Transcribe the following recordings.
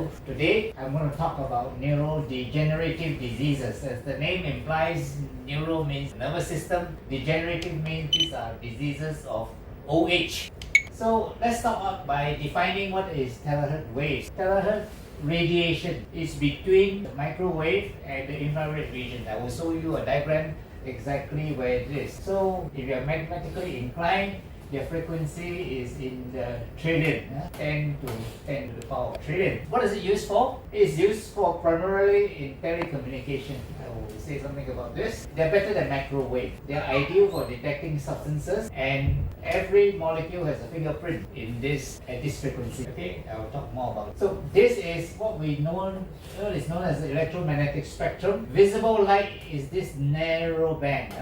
So today I'm going to talk about neurodegenerative diseases. As the name implies, neuro means nervous system, degenerative means these are diseases of OH. So let's start out by defining what is terahertz waves. Terahertz radiation is between the microwave and the infrared region. I will show you a diagram exactly where it is. So if you are mathematically inclined, their frequency is in the trillion, 10 to 10 to the power of trillion. What is it used for? It's used for primarily in telecommunication. I will say something about this. They're better than microwave. They're ideal for detecting substances, and every molecule has a fingerprint at this frequency. Okay, I will talk more about it. So this is what is known as the electromagnetic spectrum. Visible light is this narrow band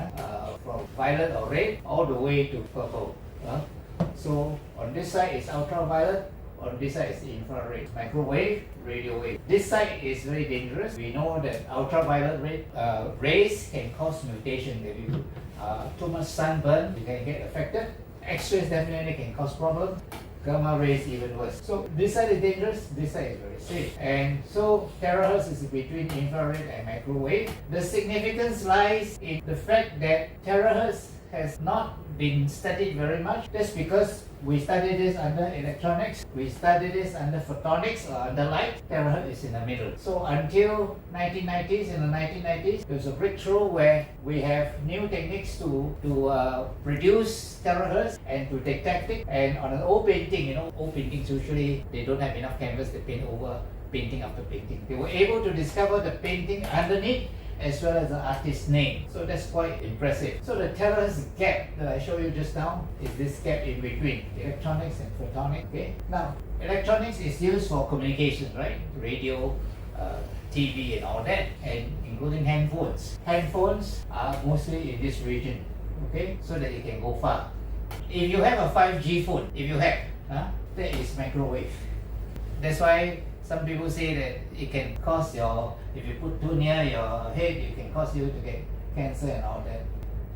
from violet or red all the way to purple. So on this side is ultraviolet, on this side is infrared, microwave, radio wave. This side is very dangerous. We know that ultraviolet rays can cause mutation. If you too much sunburn, you can get affected. X-rays definitely can cause problems. Gamma rays even worse. So this side is dangerous, this side is very safe. And so terahertz is between infrared and microwave. The significance lies in the fact that terahertz has not been studied very much. That's because we studied this under electronics, we studied this under photonics or under light. Terahertz is in the middle. So until in the 1990s, there was a breakthrough where we have new techniques to produce terahertz and to detect it. And on an old painting, old paintings usually they don't have enough canvas to paint over painting after painting. They were able to discover the painting underneath as well as the artist's name. So that's quite impressive. So the terahertz gap that I showed you just now is this gap in between electronics and photonics. Okay. Now, electronics is used for communication, right? Radio, TV and all that, and including handphones. Handphones are mostly in this region, okay, so that you can go far. If you have a 5G phone, that is microwave. That's why some people say that it can cause if you put too near your head, it can cause you to get cancer and all that.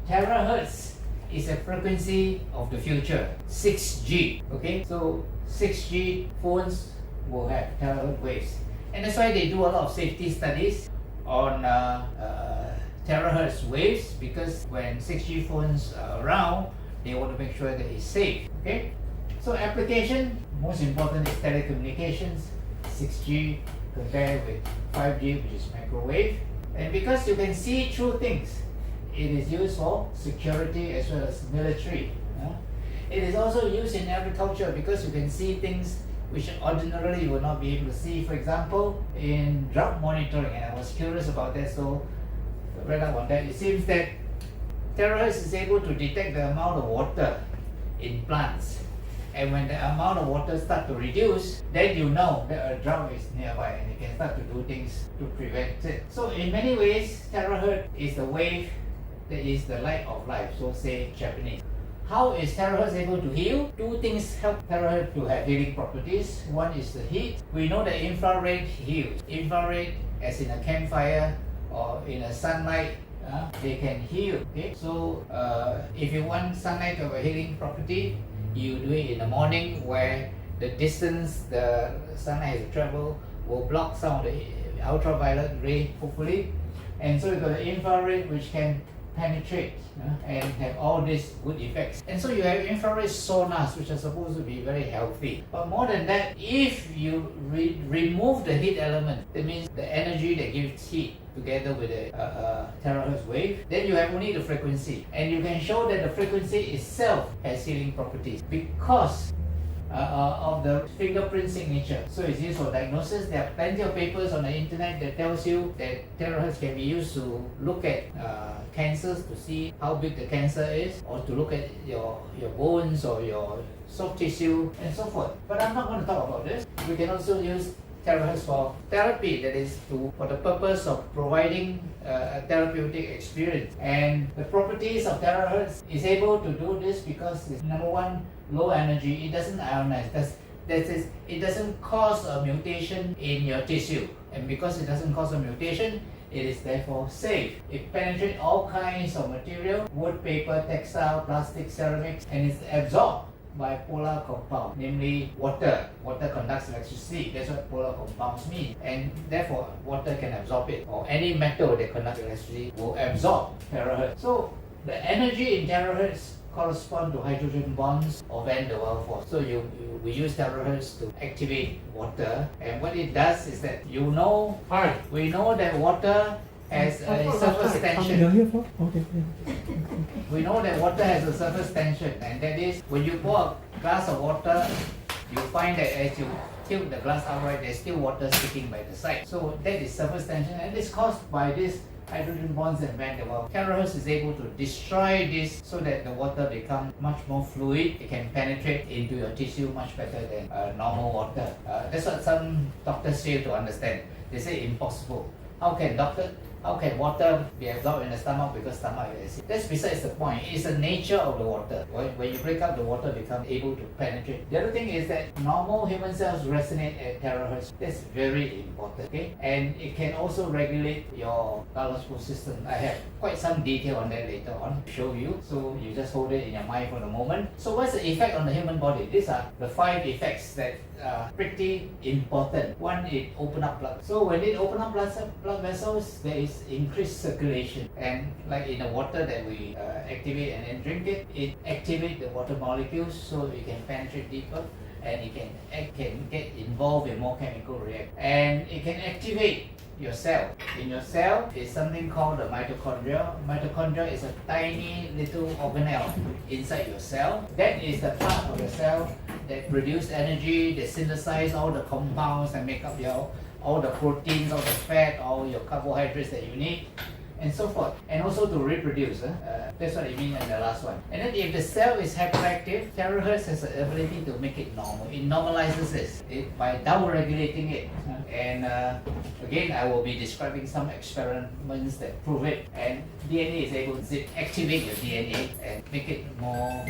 Terahertz is a frequency of the future, 6G. Okay, so 6G phones will have terahertz waves, and that's why they do a lot of safety studies on terahertz waves, because when 6G phones are around, they want to make sure that it's safe. Okay, so application, most important is telecommunications. 6G compared with 5G, which is microwave. And because you can see through things, it is used for security as well as military. It is also used in agriculture because you can see things which ordinarily you would not be able to see. For example, in drought monitoring, and I was curious about that, so I read up on that. It seems that terahertz is able to detect the amount of water in plants. And when the amount of water starts to reduce, then you know that a drought is nearby and you can start to do things to prevent it. So in many ways, terahertz is the wave that is the light of life, so say Japanese. How is terahertz able to heal? Two things help terahertz to have healing properties. One is the heat. We know that infrared heals. Infrared, as in a campfire or in a sunlight, they can heal. Okay? So if you want sunlight to have a healing property, you do it in the morning, where the distance the sunlight has to travel will block some of the ultraviolet ray, hopefully. And so you got the infrared, which can penetrate and have all these good effects. And so you have infrared saunas, which are supposed to be very healthy. But more than that, if you remove the heat element, that means the energy that gives heat together with the terahertz wave, then you have only the frequency. And you can show that the frequency itself has healing properties because of the fingerprint signature. So it's used for diagnosis. There are plenty of papers on the internet that tells you that terahertz can be used to look at cancers, to see how big the cancer is, or to look at your bones or your soft tissue and so forth. But I'm not going to talk about this. We can also use terahertz for therapy, that is for the purpose of providing a therapeutic experience. And the properties of terahertz is able to do this because it's, number one, low energy. It doesn't ionize. It doesn't cause a mutation in your tissue. And because it doesn't cause a mutation, it is therefore safe. It penetrates all kinds of material, wood, paper, textile, plastic, ceramics, and it's absorbed by polar compound, namely water. Water conducts electricity. That's what polar compounds mean. And therefore, water can absorb it. Or any metal that conducts electricity will absorb terahertz. So the energy in terahertz correspond to hydrogen bonds or van der Waals force. So we use terahertz to activate water, and what it does is that we know that water has a surface tension. We know that water has a surface tension, and that is when you pour a glass of water, you find that as you tilt the glass outright, there's still water sticking by the side. So that is surface tension, and it's caused by this hydrogen bonds and van der Waals. TeraHertz is able to destroy this so that the water becomes much more fluid. It can penetrate into your tissue much better than normal water. That's what some doctors fail to understand. They say impossible. How can water be absorbed in the stomach because stomach is acid? That's besides the point. It's the nature of the water. When you break up, the water becomes able to penetrate. The other thing is that normal human cells resonate at terahertz. That's very important. Okay, and it can also regulate your biological system. I have quite some detail on that later on to show you. So you just hold it in your mind for the moment. So what's the effect on the human body? These are the 5 effects that are pretty important. One, it open up blood. So when it open up blood vessels, there is increased circulation, and like in the water that we activate and then drink it activates the water molecules so it can penetrate deeper, and it can get involved in more chemical reaction, and it can activate your cell. In your cell is something called the mitochondria. Mitochondria is a tiny little organelle inside your cell. That is the part of the cell that produce energy, that synthesize all the compounds and make up all the proteins, all the fat, all your carbohydrates that you need, and so forth, and also to reproduce. That's what I mean in the last one. And then if the cell is hyperactive, TeraHertz has the ability to make it normal. It normalizes this by down-regulating it. And again, I will be describing some experiments that prove it. And DNA is able to activate your DNA and make it more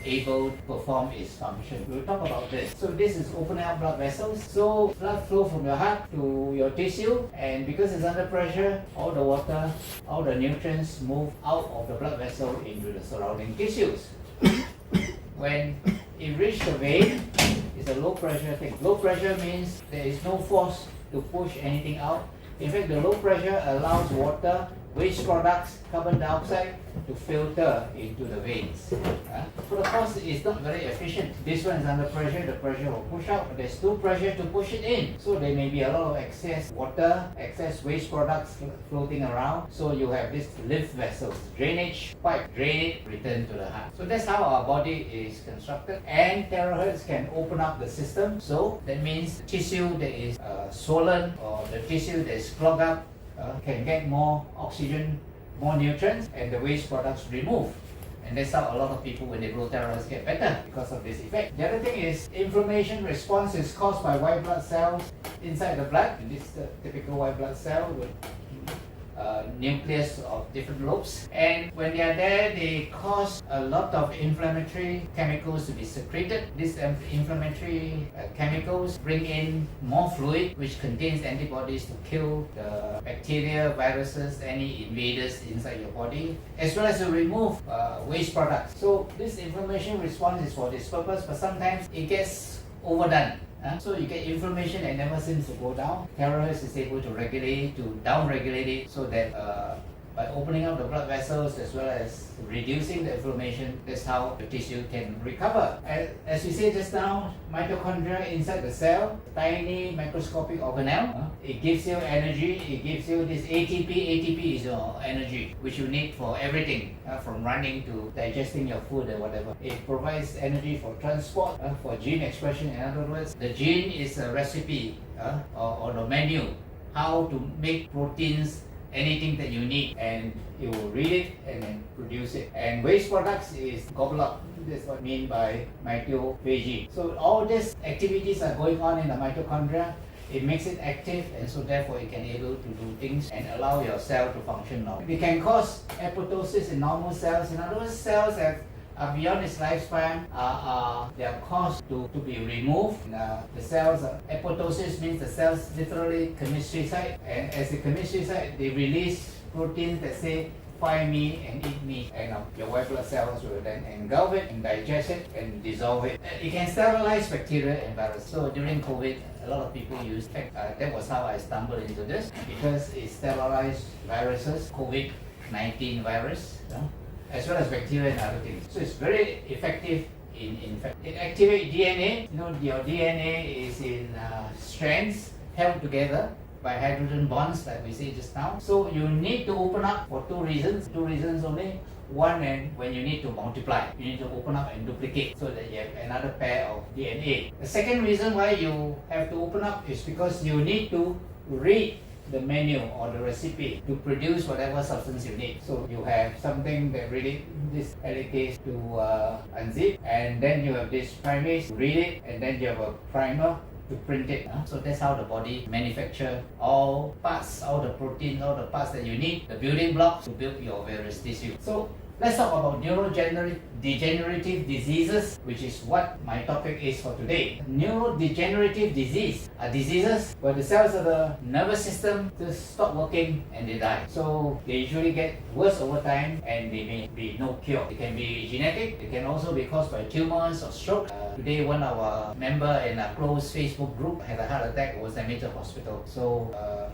able to perform its function. We'll talk about this. So this is opening up blood vessels. So blood flow from your heart to your tissue, and because it's under pressure, all the water, all the nutrients move out of the blood vessel into the surrounding tissues. When it reaches the vein, it's a low pressure thing. Low pressure means there is no force to push anything out. In fact, the low pressure allows water, waste products, carbon dioxide to filter into the veins. So the process is not very efficient. This one is under pressure, the pressure will push out. There's no pressure to push it in. So there may be a lot of excess water, excess waste products floating around. So you have this lymph vessels, drainage pipe, drain it, return to the heart. So that's how our body is constructed. And TeraHertz can open up the system. So that means tissue that is swollen or the tissue that is clogged up can get more oxygen, more nutrients, and the waste products removed. And that's how a lot of people, when they blow TeraHertz, get better because of this effect. The other thing is inflammation response is caused by white blood cells inside the blood. And this is a typical white blood cell with nucleus of different lobes, and when they are there, they cause a lot of inflammatory chemicals to be secreted. These inflammatory chemicals bring in more fluid, which contains antibodies to kill the bacteria, viruses, any invaders inside your body, as well as to remove waste products. So this inflammation response is for this purpose, but sometimes it gets overdone. So you get inflammation that never seems to go down. TeraHertz is able to regulate it, to down-regulate it, so that by opening up the blood vessels as well as reducing the inflammation, that's how the tissue can recover. As we said just now, mitochondria inside the cell, tiny microscopic organelle. It gives you energy, it gives you this ATP. ATP is your energy, which you need for everything, from running to digesting your food and whatever. It provides energy for transport, for gene expression. In other words, the gene is a recipe or the menu, how to make proteins, anything that you need, and it will read it and then produce it. And waste products is gobble up. That's what I mean by mitophagy. So all these activities are going on in the mitochondria. It makes it active, and so therefore it can able to do things and allow your cell to function normally. It can cause apoptosis in normal cells. In other words, cells that are beyond its lifespan, they are caused to be removed. The cells, apoptosis means the cells literally commit suicide, and as they commit suicide, they release proteins that say find meat and eat meat, and your white blood cells will then engulf it and digest it and dissolve it. It can sterilize bacteria and viruses. So during COVID, a lot of people use that was how I stumbled into this, because it sterilized viruses, COVID-19 virus, as well as bacteria and other things. So it's very effective in fact. It activates DNA. Your DNA is in strands held together by hydrogen bonds, like we said just now. So you need to open up for two reasons only. One, and when you need to multiply, you need to open up and duplicate so that you have another pair of DNA. The second reason why you have to open up is because you need to read the menu or the recipe to produce whatever substance you need. So you have something that really this helicase to unzip, and then you have this primase to read it, and then you have a primer to print it. So that's how the body manufacture all parts, all the proteins, all the parts that you need, the building blocks to build your various tissues. So let's talk about neurodegenerative diseases, which is what my topic is for today. Neurodegenerative disease are diseases where the cells of the nervous system just stop working and they die. So they usually get worse over time, and they may be no cure. It can be genetic. It can also be caused by tumors or stroke. Today, one of our member in a close Facebook group had a heart attack, was admitted to hospital. So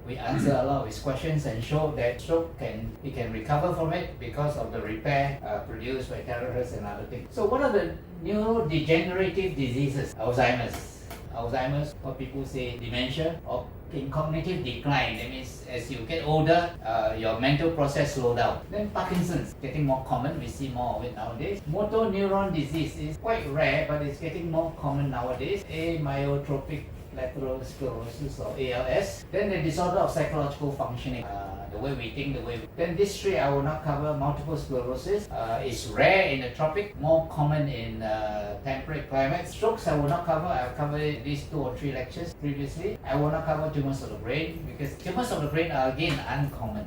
we answer a lot of his questions and show that stroke he can recover from it because of the repair produced by TeraHertz and other things. So what are the neurodegenerative diseases? Alzheimer's, what people say dementia, or in cognitive decline. That means as you get older, your mental process slow down. Then Parkinson's, getting more common. We see more of it nowadays. Motor neuron disease is quite rare, but it's getting more common nowadays. Amyotrophic lateral sclerosis, or ALS. Then the disorder of psychological functioning, the way we think, Then this three I will not cover. Multiple sclerosis is rare in the tropic, more common in temperate climates. Strokes I will not cover. I've covered it these 2 or 3 lectures previously. I will not cover tumors of the brain, because tumors of the brain are again uncommon.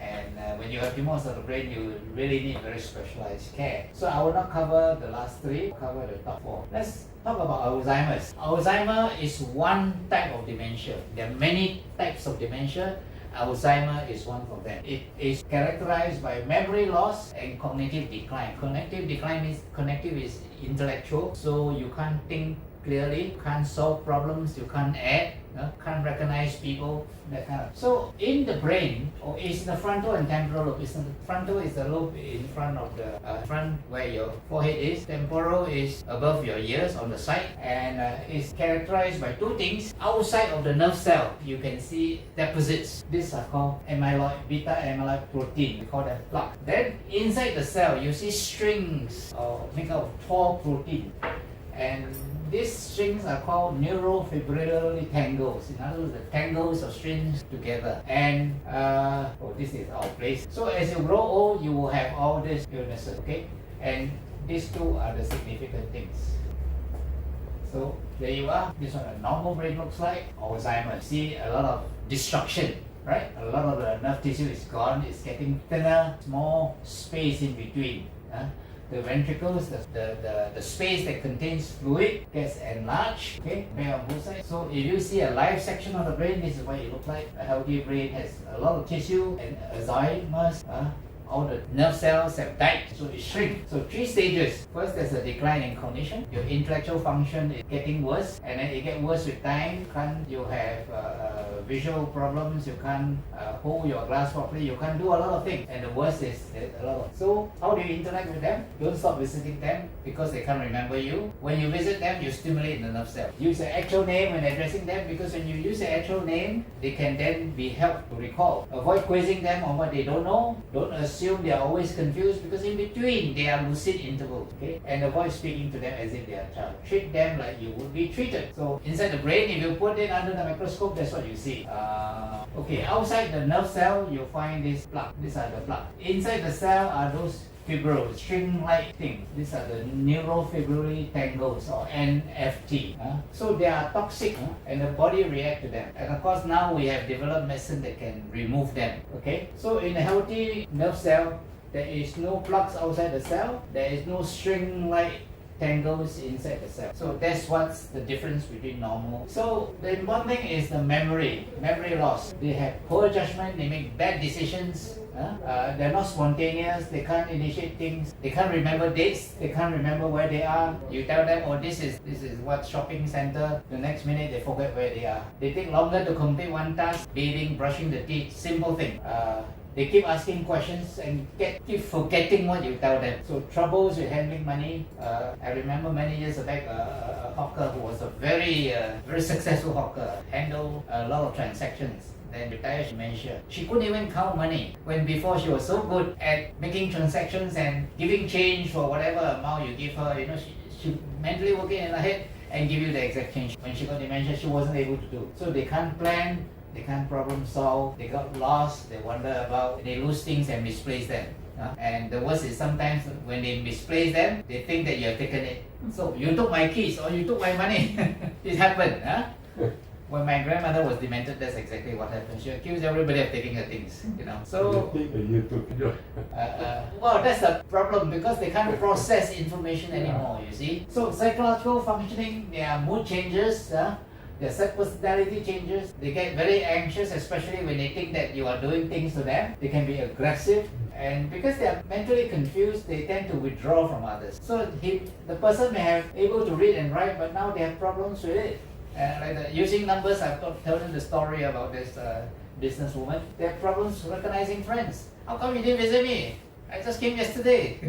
And when you have tumors of the brain, you really need very specialized care. So I will not cover the last 3, I'll cover the top 4. Let's talk about Alzheimer's. Alzheimer is one type of dementia. There are many types of dementia. Alzheimer is one of them. It is characterized by memory loss and cognitive decline. Cognitive decline means cognitive is intellectual, so you can't think clearly, can't solve problems, you can't add, can't recognize people, that kind of. So in the brain, or is the frontal and temporal lobe. Frontal is the lobe in front of the front where your forehead is. Temporal is above your ears on the side, and is characterized by 2 things. Outside of the nerve cell, you can see deposits. These are called beta amyloid protein. We call them plaque. Then inside the cell, you see strings made of tau protein, and these strings are called neurofibrillary tangles. In other words, the tangles of strings together. And this is our place. So as you grow old, you will have all these illnesses, okay? And these 2 are the significant things. So there you are. This is what a normal brain looks like. Alzheimer's. See a lot of destruction, right? A lot of the nerve tissue is gone. It's getting thinner, more space in between. The ventricles, the space that contains fluid gets enlarged, okay, on both sides. So if you see a live section of the brain, this is what it looks like. A healthy brain has a lot of tissue, and Alzheimer's, all the nerve cells have died, so it shrinks. So 3 stages. First, there's a decline in cognition. Your intellectual function is getting worse, and then it gets worse with time. You have visual problems, you can't hold your glass properly, you can't do a lot of things. And the worst is a lot of. So how do you interact with them? Don't stop visiting them because they can't remember you. When you visit them, you stimulate the nerve cell. Use the actual name when addressing them, because when you use the actual name, they can then be helped to recall. Avoid quizzing them on what they don't know. Don't assume they are always confused, because in between they are lucid intervals, okay? And avoid speaking to them as if they are a child. Treat them like you would be treated. So inside the brain, if you put it under the microscope, that's what you see. Okay, outside the nerve cell, you find this plaque. These are the plaque. Inside the cell are those fibrils, string-like things. These are the neurofibrillary tangles, or NFT. So they are toxic, and the body reacts to them. And of course, now we have developed medicine that can remove them. Okay. So in a healthy nerve cell, there is no plaques outside the cell. There is no string-like tangles inside the cell. So that's what's the difference between normal. So the important thing is the memory loss. They have poor judgment, they make bad decisions. They're not spontaneous, they can't initiate things, they can't remember dates, they can't remember where they are. You tell them, oh, this is what shopping center, the next minute they forget where they are. They take longer to complete one task, bathing, brushing the teeth, simple thing. They keep asking questions and keep forgetting what you tell them. So troubles with handling money. I remember many years back a hawker who was a very successful hawker, handled a lot of transactions. Then retired, she mentioned she couldn't even count money when before she was so good at making transactions and giving change for whatever amount you give her. She mentally working in her head and give you the exact change. When she got dementia, she wasn't able to do. So they can't plan, they can't problem solve, they got lost, they wander about, they lose things and misplace them. And the worst is sometimes when they misplace them, they think that you have taken it. So you took my keys or you took my money. It happened. When my grandmother was demented, that's exactly what happened. She accused everybody of taking her things, So, well, that's the problem because they can't process information anymore, you see. So, psychological functioning, there are mood changes, their personality changes. They get very anxious, especially when they think that you are doing things to them. They can be aggressive. And because they are mentally confused, they tend to withdraw from others. So, the person may have able to read and write, but now they have problems with it. Using numbers, I've told you the story about this businesswoman. They have problems recognizing friends. How come you didn't visit me? I just came yesterday.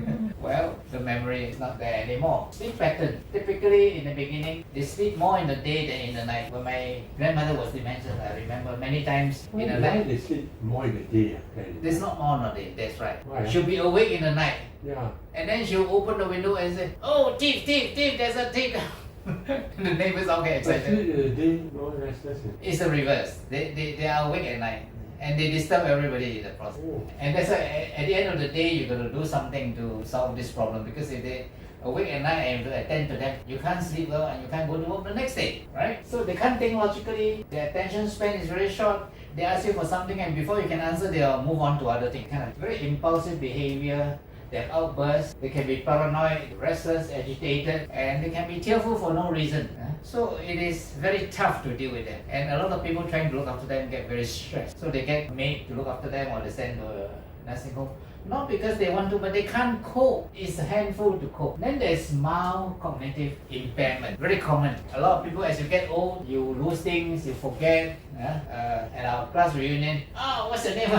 Well, the memory is not there anymore. Sleep pattern. Typically, in the beginning, they sleep more in the day than in the night. When my grandmother was demented, I remember many times in the night. They sleep more in the day. There's not more in the day, that's right. Why? She'll be awake in the night. Yeah. And then she'll open the window and say, oh, thief, there's a thief. The neighbors all get excited. They no restless. It's the reverse. They are awake at night and they disturb everybody in the process. Oh. And that's why at the end of the day you're going to do something to solve this problem, because if they awake at night and you attend to them, you can't sleep well and you can't go to work the next day, right? So they can't think logically, their attention span is very short. They ask you for something and before you can answer, they'll move on to other things. Kind of very impulsive behavior. They have outbursts, they can be paranoid, restless, agitated, and they can be tearful for no reason. So it is very tough to deal with them. And a lot of people trying to look after them get very stressed. So they get maid to look after them or they send to a nursing home. Not because they want to, but they can't cope. It's a handful to cope. Then there's mild cognitive impairment. Very common. A lot of people, as you get old, you lose things, you forget. At our class reunion, what's your name?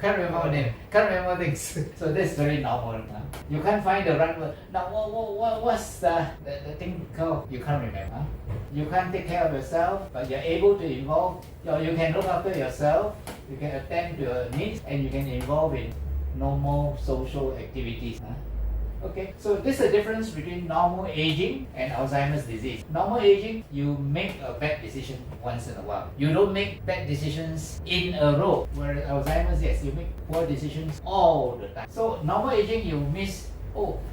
Can't remember name. Can't remember things. So that's very normal. You can't find the right word. Now, what's the thing called? You can't remember. You can't take care of yourself, but you're able to involve. You can look after yourself. You can attend to your needs, and you can involve in normal social activities. Okay, so this is the difference between normal aging and Alzheimer's disease. Normal aging, you make a bad decision once in a while. You don't make bad decisions in a row. Whereas Alzheimer's, yes, you make poor decisions all the time. So normal aging, you miss,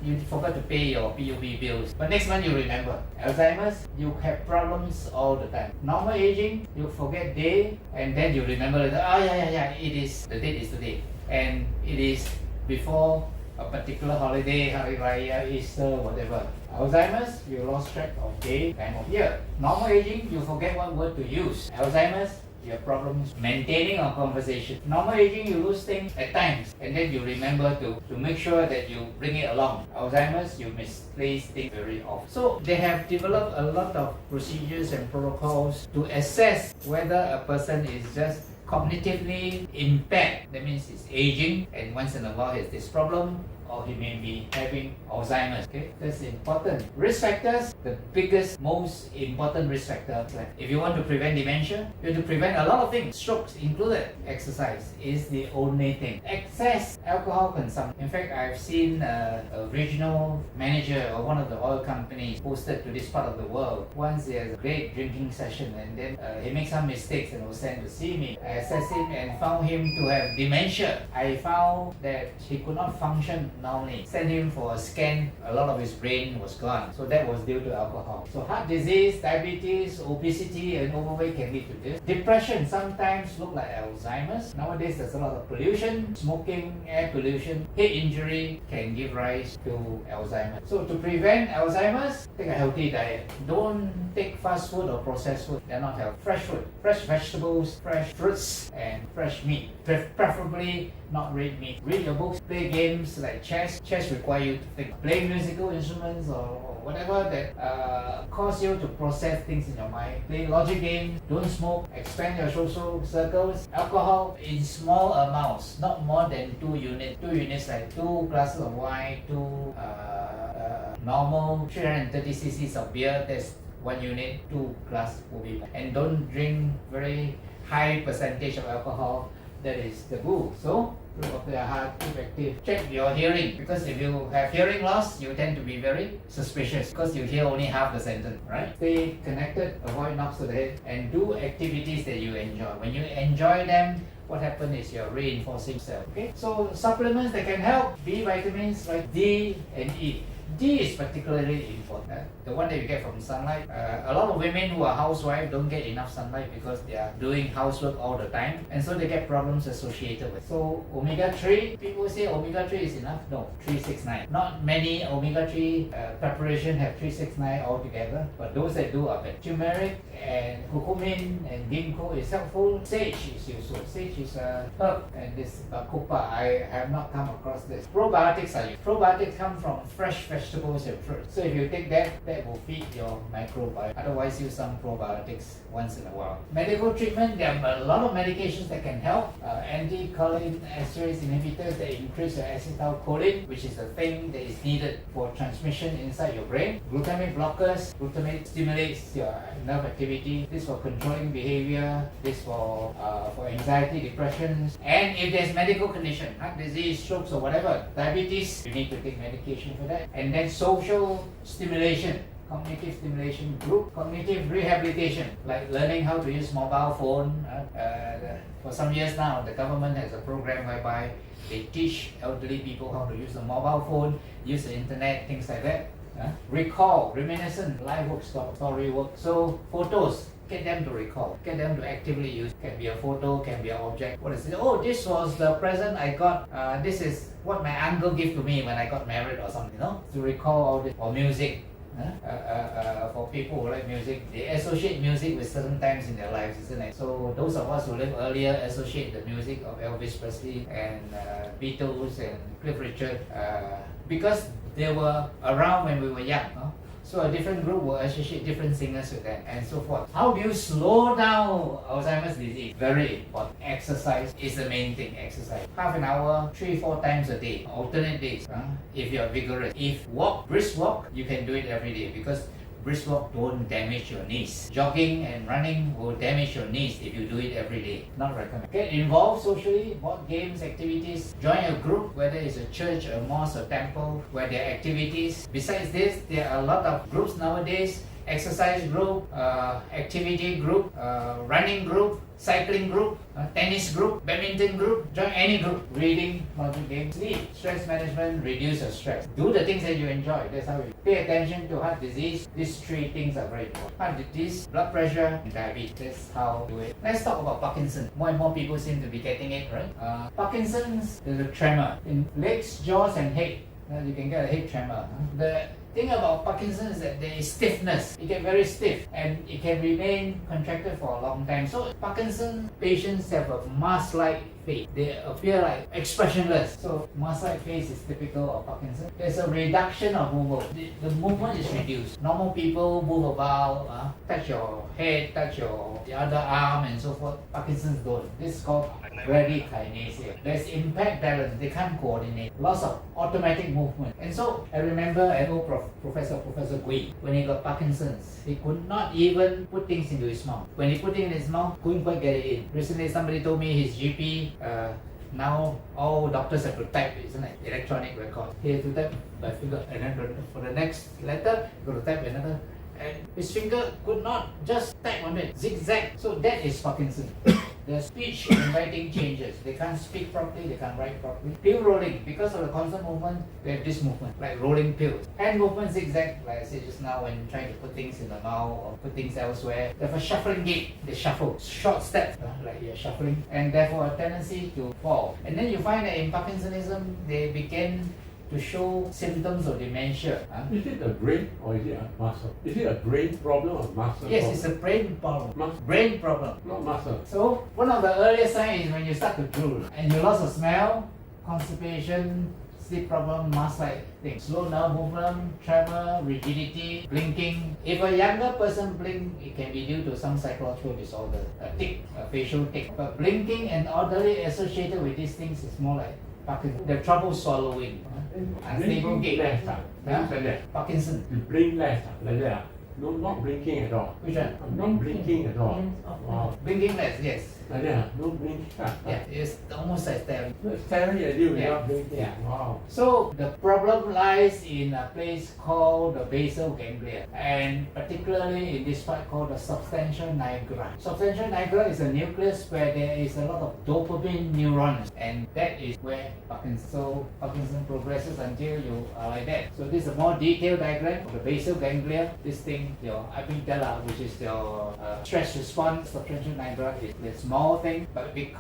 you forgot to pay your PUB bills, but next month you remember. Alzheimer's, you have problems all the time. Normal aging, you forget day and then you remember that, the date is today. And it is before a particular holiday, Hari Raya, Easter, whatever. Alzheimer's, you lost track of day, time of year. Normal aging, you forget what word to use. Alzheimer's, you have problems maintaining a conversation. Normal aging, you lose things at times, and then you remember to make sure that you bring it along. Alzheimer's, you misplace things very often. So they have developed a lot of procedures and protocols to assess whether a person is just cognitively impaired. That means he's aging and once in a while he has this problem, or he may be having Alzheimer's. Okay, that's important. Risk factors, the biggest, most important risk factor. Like if you want to prevent dementia, you have to prevent a lot of things, strokes included. Exercise is the only thing. Excess alcohol consumption. In fact, I've seen a regional manager of one of the oil companies posted to this part of the world. Once he has a great drinking session and then he makes some mistakes and was sent to see me. I assessed him and found him to have dementia. I found that he could not function normally. Sent him for a scan, a lot of his brain was gone. So that was due to alcohol. So heart disease, diabetes, obesity and overweight can lead to this. Depression sometimes look like Alzheimer's. Nowadays there's a lot of pollution, smoking, air pollution, head injury can give rise to Alzheimer's. So to prevent Alzheimer's, take a healthy diet. Don't take fast food or processed food. They're not healthy. Fresh food, fresh vegetables, fresh fruits and fresh meat. Preferably not red meat. Read your books, play games like chess. Chess require you to think. Play musical instruments or whatever that cause you to process things in your mind. Play logic games, don't smoke, expand your social circles. Alcohol in small amounts, not more than 2 units. 2 units like 2 glasses of wine, 2 normal 330 cc's of beer, that's 1 unit, 2 glasses will be more. And don't drink very high percentage of alcohol, that is taboo. So, look after your heart, keep active. Check your hearing, because if you have hearing loss, you tend to be very suspicious because you hear only half the sentence, right? Stay connected, avoid knocks to the head, and do activities that you enjoy. When you enjoy them, what happens is you're reinforcing yourself. Okay? So supplements that can help, B vitamins like D and E. D is particularly important. The one that you get from sunlight. A lot of women who are housewives don't get enough sunlight because they are doing housework all the time, and so they get problems associated with it. So omega-3, people say omega-3 is enough. No, 369. Not many omega-3 preparation have 369 altogether, but those that do are better. Turmeric and curcumin and ginkgo is helpful. Sage is useful. Sage is a herb, and this bacopa, I have not come across this. Probiotics are used. Probiotics come from fresh vegetables and fruits. So if you take that will feed your microbiome. Otherwise, use some probiotics once in a while. Medical treatment, there are a lot of medications that can help. Anti-cholinesterase inhibitors that increase your acetylcholine, which is the thing that is needed for transmission inside your brain. Glutamate blockers, glutamate stimulates your nerve activity. This for controlling behavior, this for anxiety, depression. And if there's medical condition, heart disease, strokes or whatever, diabetes, you need to take medication for that. And then social stimulation, cognitive stimulation group, cognitive rehabilitation, like learning how to use mobile phone. For some years now, the government has a program whereby they teach elderly people how to use the mobile phone, use the internet, things like that. Recall, reminiscent, live work, story work. So photos, get them to recall, get them to actively use. Can be a photo, can be an object. What is it? Oh, this was the present I got. This is what my uncle gave to me when I got married or something, to recall all this. Or music. For people who like music, they associate music with certain times in their lives, isn't it? So those of us who lived earlier associate the music of Elvis Presley and Beatles and Cliff Richard because they were around when we were young. So a different group will associate different singers with them and so forth. How do you slow down Alzheimer's disease? Very important. Exercise is the main thing. Exercise. Half an hour, 3-4 times a day. Alternate days. If you're vigorous. If brisk walk, you can do it every day because brisk walk don't damage your knees. Jogging and running will damage your knees if you do it every day. Not recommended. Get involved socially, board games, activities. Join a group, whether it's a church, a mosque, a temple, where there are activities. Besides this, there are a lot of groups nowadays. Exercise group, activity group, running group, cycling group, tennis group, badminton group. Join any group. Reading, logic games, sleep, stress management, reduce your stress. Do the things that you enjoy. That's how you pay attention to heart disease. These 3 things are very important. Heart disease, blood pressure, and diabetes. That's how you do it. Let's talk about Parkinson's. More and more people seem to be getting it, right? Parkinson's is a tremor in legs, jaws, and head. You can get a head tremor. The thing about Parkinson's is that there is stiffness. It gets very stiff and it can remain contracted for a long time. So Parkinson's patients have a mask-like face. They appear like expressionless. So mask-like face is typical of Parkinson's. There's a reduction of movement. The movement is reduced. Normal people move about, touch your head, touch the other arm and so forth. Parkinson's don't. This is called bradykinesia. There's impact balance. They can't coordinate. Loss of automatic movement. And so I remember an old Professor Gui, when he got Parkinson's, he could not even put things into his mouth. When he put it in his mouth, couldn't quite get it in. Recently somebody told me his GP, now all doctors have to type, isn't it? Electronic record. He had to type by finger, and then for the next letter, he got to type another. And his finger could not just type on it, zigzag. So that is Parkinson's. the speech and writing changes. They can't speak properly, they can't write properly. Pill rolling, because of the constant movement, they have this movement, like rolling pills. Hand movement zigzag, like I said just now, when trying to put things in the mouth or put things elsewhere. They have a shuffling gait, they shuffle. Short steps, like you're shuffling, and therefore a tendency to fall. And then you find that in Parkinsonism, they begin to show symptoms of dementia. Is it a brain or is it a muscle? Is it a brain problem or muscle Yes, problem? it's a brain problem. Muscle. Brain problem. Not muscle. So one of the earliest signs is when you start to drool and you lost of smell, constipation, sleep problem, mask-like things. Slow nerve movement, tremor, rigidity, blinking. If a younger person blink, it can be due to some psychological disorder, a tic, a facial tic. But blinking and orderly associated with these things is more like Parkinson. The trouble swallowing, unstable Blinking gait. less, Huh? like that. Parkinson. You blink less, like that. No, not blinking at all. Which one? I'm not blinking at all. Wow. Blinking less, yes. Like that, no blinking. Yeah, it's almost like staring. Staring at you Yeah. without blinking. Yeah. Wow. So the problem lies in a place called the basal ganglia, and particularly in this part called the substantia nigra. Substantia nigra is a nucleus where there is a lot of dopamine neurons, and that is where Parkinson progresses until you are like that. So this is a more detailed diagram of the basal ganglia. This thing, your amygdala, which is your stress response. Substantia nigra is the small thing, but it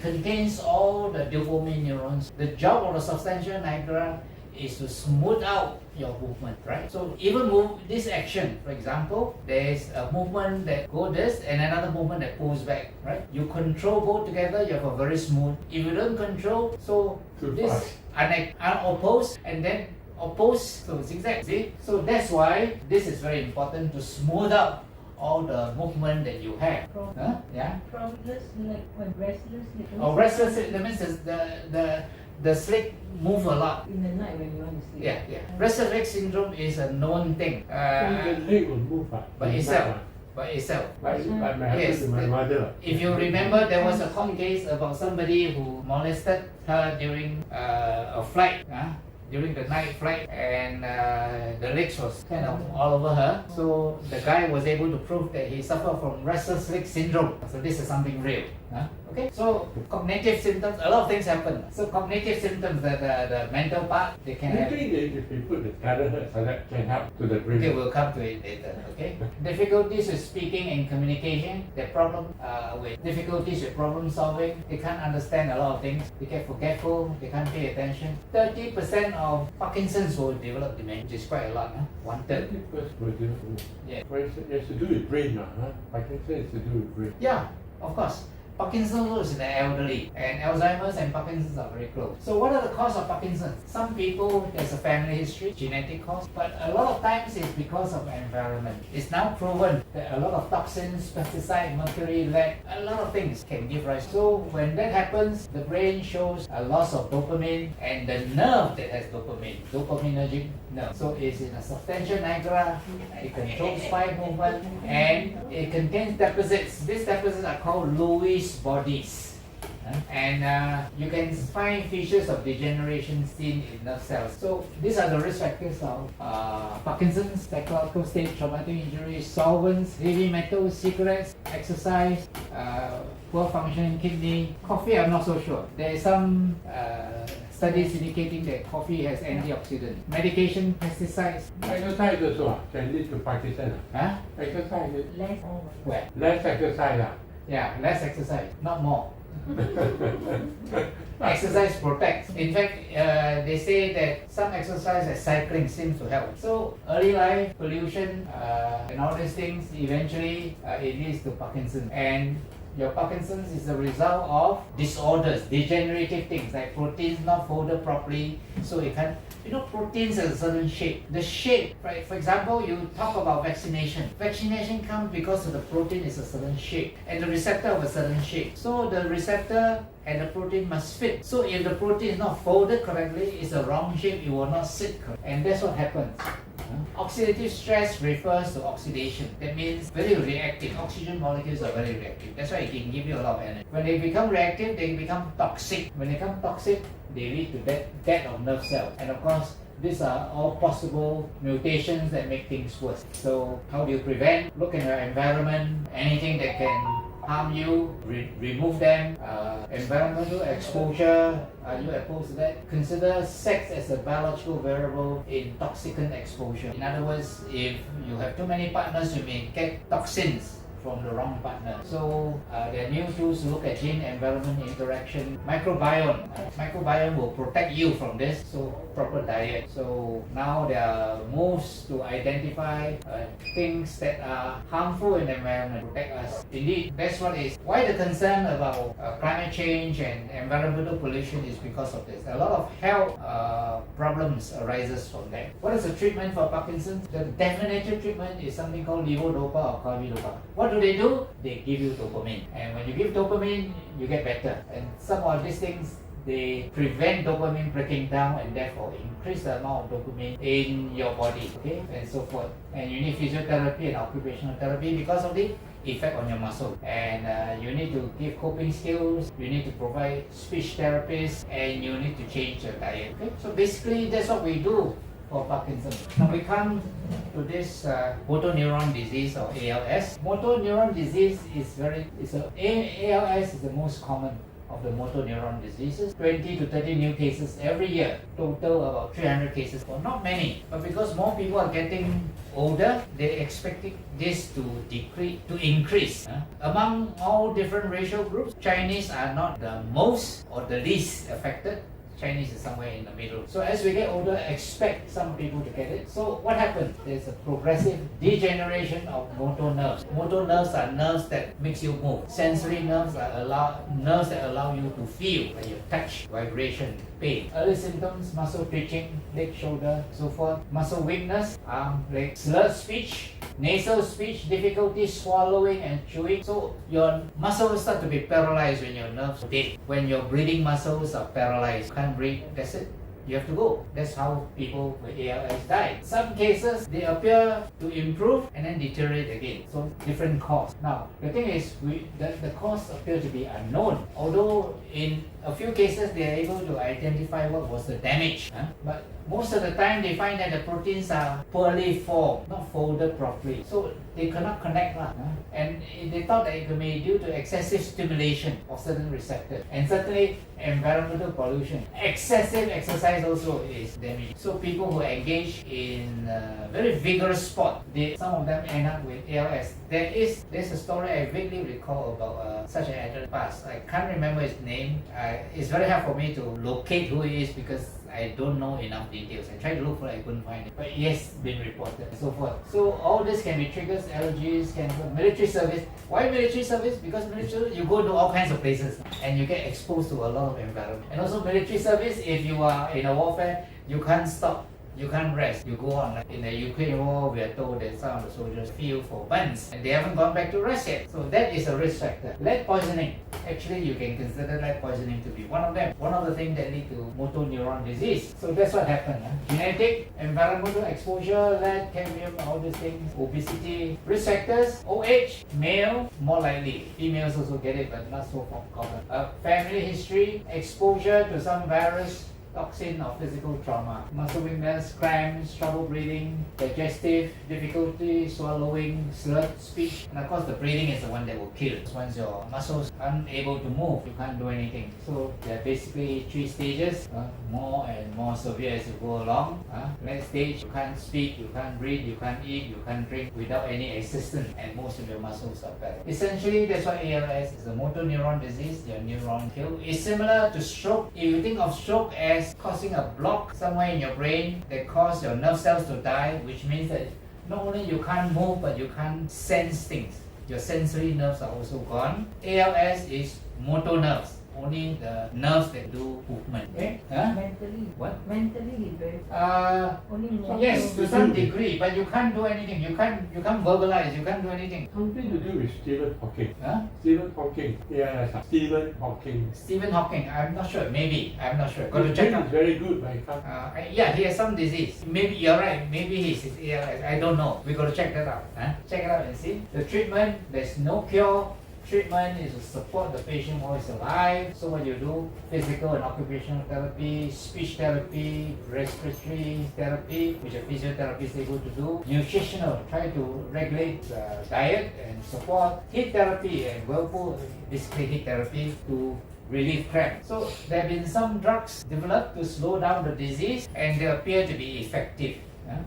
contains all the dopamine neurons. The job of the substantia nigra is to smooth out your movement, right? So even move this action, for example, there's a movement that goes this and another movement that pulls back, right? You control both together, you have a very smooth. If you don't control, so Too this fast. unopposed and then opposed, so zigzag, see? So that's why this is very important to smooth out all the movement that you have. Yeah? Restless, like when restless, Oh, restless, that means the leg move a lot. in the night when you want to sleep. Yeah. Restless leg syndrome is a known thing. The leg will move By itself. By itself. Like my Yes, husband and my mother. If you remember, there was a court case about somebody who molested her during a flight, during the night flight, and the legs was kind of all over her. So the guy was able to prove that he suffered from restless leg syndrome. So this is something real. Okay, so cognitive symptoms, a lot of things happen. So cognitive symptoms, the mental part, they can Do you have. think that if you put the TeraHertz like that can help to the brain? Okay, we'll come to it later. Okay. Difficulties with speaking and communication. The problem with difficulties with problem solving. They can't understand a lot of things. They get forgetful. They can't pay attention. 30% of Parkinson's will develop dementia, which is quite a lot. 1/3. Yeah. Well, it's to do with brain, huh? Parkinson is to do with brain. Yeah, of course. Parkinson's is in the elderly, and Alzheimer's and Parkinson's are very close. So what are the causes of Parkinson's? Some people, there's a family history, genetic cause, but a lot of times it's because of environment. It's now proven that a lot of toxins, pesticide, mercury, lead, a lot of things can give rise. So when that happens, the brain shows a loss of dopamine, and the nerve that has dopamine, dopaminergic nerve. So it's in a substantia nigra, it controls spine movement, and it contains deposits. These deposits are called Lewis bodies. And you can find features of degeneration seen in nerve cells. So these are the risk factors of Parkinson's, psychological state, traumatic injury, solvents, heavy metals, cigarettes, exercise, poor functioning kidney. Coffee, I'm not so sure. There is some studies indicating that coffee has antioxidant. Medication, pesticides. Exercise also can lead to Parkinson. Exercise. Less Where? Less exercise. Yeah, less exercise, not more. Exercise protects. In fact, they say that some exercise like cycling seems to help. So early life, pollution, and all these things, eventually it leads to Parkinson's. And your Parkinson's is a result of disorders, degenerative things like proteins not folded properly, so it can't. Proteins have a certain shape. The shape, right? For example, you talk about vaccination. Vaccination comes because of the protein is a certain shape and the receptor of a certain shape. So the receptor and the protein must fit. So if the protein is not folded correctly, it's a wrong shape, it will not sit correctly. And that's what happens. Oxidative stress refers to oxidation. That means very reactive. Oxygen molecules are very reactive. That's why it can give you a lot of energy. When they become reactive, they become toxic. When they become toxic, they lead to death of nerve cells. And of course, these are all possible mutations that make things worse. So how do you prevent? Look in your environment. Anything that can harm you, remove them. Environmental exposure, are you opposed to that? Consider sex as a biological variable in toxicant exposure. In other words, if you have too many partners, you may get toxins from the wrong partner. So there are new tools to look at gene-environment interaction. Microbiome. Microbiome will protect you from this, so proper diet. So now there are moves to identify things that are harmful in the environment, protect us. Indeed, that's what is why the concern about climate change and environmental pollution is because of this. A lot of health problems arises from that. What is the treatment for Parkinson's? The definitive treatment is something called levodopa or carbidopa. What do? They give you dopamine, and when you give dopamine, you get better. And some of these things, they prevent dopamine breaking down and therefore increase the amount of dopamine in your body, okay, and so forth. And you need physiotherapy and occupational therapy because of the effect on your muscle. And you need to give coping skills, you need to provide speech therapists, and you need to change your diet. Okay? So basically, that's what we do for Parkinson's. Now we come to this motor neuron disease or ALS. Motor neuron disease ALS is the most common of the motor neuron diseases. 20 to 30 new cases every year. Total about 300 cases. Well, not many, but because more people are getting older, they expecting this to increase. Among all different racial groups, Chinese are not the most or the least affected. Chinese is somewhere in the middle. So as we get older, expect some people to get it. So what happens? There's a progressive degeneration of motor nerves. Motor nerves are nerves that makes you move. Sensory nerves are nerves that allow you to feel, when you touch, vibration, pain. Early symptoms: muscle twitching, leg, shoulder, so forth. Muscle weakness, arm, leg, slurred speech, nasal speech, difficulty swallowing and chewing. So your muscles start to be paralyzed when your nerves are dead. When your breathing muscles are paralyzed, you can't breathe, that's it. You have to go. That's how people with ALS die. Some cases, they appear to improve and then deteriorate again. So different cause. Now, the thing is, the cause appear to be unknown. Although in a few cases, they are able to identify what was the damage. But most of the time, they find that the proteins are poorly formed, not folded properly. So they cannot connect. And they thought that it may be due to excessive stimulation of certain receptors. And certainly, environmental pollution. Excessive exercise also is damaging. So people who engage in very vigorous sport, some of them end up with ALS. There's a story I vaguely recall about such an actor in the past. I can't remember his name. It's very hard for me to locate who he is because I don't know enough details. I tried to look for it, I couldn't find it. But it has been reported and so forth. So all this can be triggers, allergies, military service. Why military service? Because military, you go to all kinds of places and you get exposed to a lot of environment. And also military service, if you are in a warfare, you can't stop. You can't rest, you go on. Like in the Ukraine war, we are told that some of the soldiers feel for months and they haven't gone back to rest yet. So that is a risk factor. Lead poisoning. Actually, you can consider lead poisoning to be one of them. One of the things that lead to motor neuron disease. So that's what happened. Genetic, environmental exposure, lead, cadmium, all these things, obesity, risk factors, OH, male, more likely. Females also get it, but not so common. Family history, exposure to some virus, toxin or physical trauma, muscle weakness, cramps, trouble breathing, digestive difficulty, swallowing, slurred speech, and of course the breathing is the one that will kill. Once your muscles aren't able to move, you can't do anything. So there are basically 3 stages, more and more severe as you go along. Next stage, you can't speak, you can't breathe, you can't eat, you can't drink without any assistance, and most of your muscles are paralyzed. Essentially, that's why ALS is a motor neuron disease. Your neuron kill. It's similar to stroke. If you think of stroke as causing a block somewhere in your brain that causes your nerve cells to die, which means that not only you can't move, but you can't sense things. Your sensory nerves are also gone. ALS is motor nerves. Only the nerves that do movement. Okay? Mentally. What? Mentally, very. Only Yes, to some degree, but you can't do anything. You can't verbalize. You can't do anything. Something to do with Stephen Hawking. Huh? Stephen Hawking. Yes, Stephen Hawking. Stephen Hawking. I'm not sure. Maybe. I'm not sure. Got to His check brain out. is very good, but he can't. Yeah, he has some disease. Maybe you're right. Maybe he's ALS. I don't know. We got to check that out. Check it out and see. The treatment, there's no cure. treatment is to support the patient while he's alive. So what you do, physical and occupational therapy, speech therapy, respiratory therapy, which a physiotherapist is able to do. Nutritional, try to regulate diet and support. Heat therapy and whirlpool, basically heat therapy to relieve cramp. So there have been some drugs developed to slow down the disease and they appear to be effective.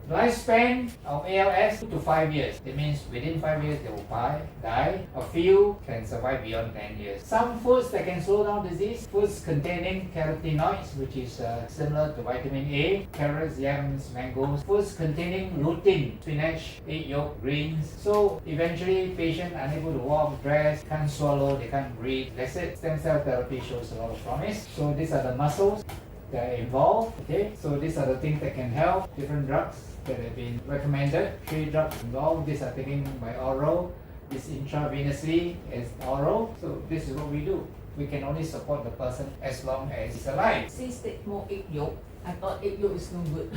Lifespan of ALS 2 to 5 years. That means within 5 years they will die. A few can survive beyond 10 years. Some foods that can slow down disease, foods containing carotenoids, which is similar to vitamin A, carrots, yams, mangoes. Foods containing lutein, spinach, egg yolk, greens. So eventually patient unable to walk, dress, can't swallow, they can't breathe. That's it. Stem cell therapy shows a lot of promise. So these are the muscles that are involved. Okay, so these are the things that can help. Different drugs that have been recommended. 3 drugs involved. These are taken by oral, this intravenously as oral. So this is what we do. We can only support the person as long as he's alive. Since take more egg yolk, I thought egg yolk is no good.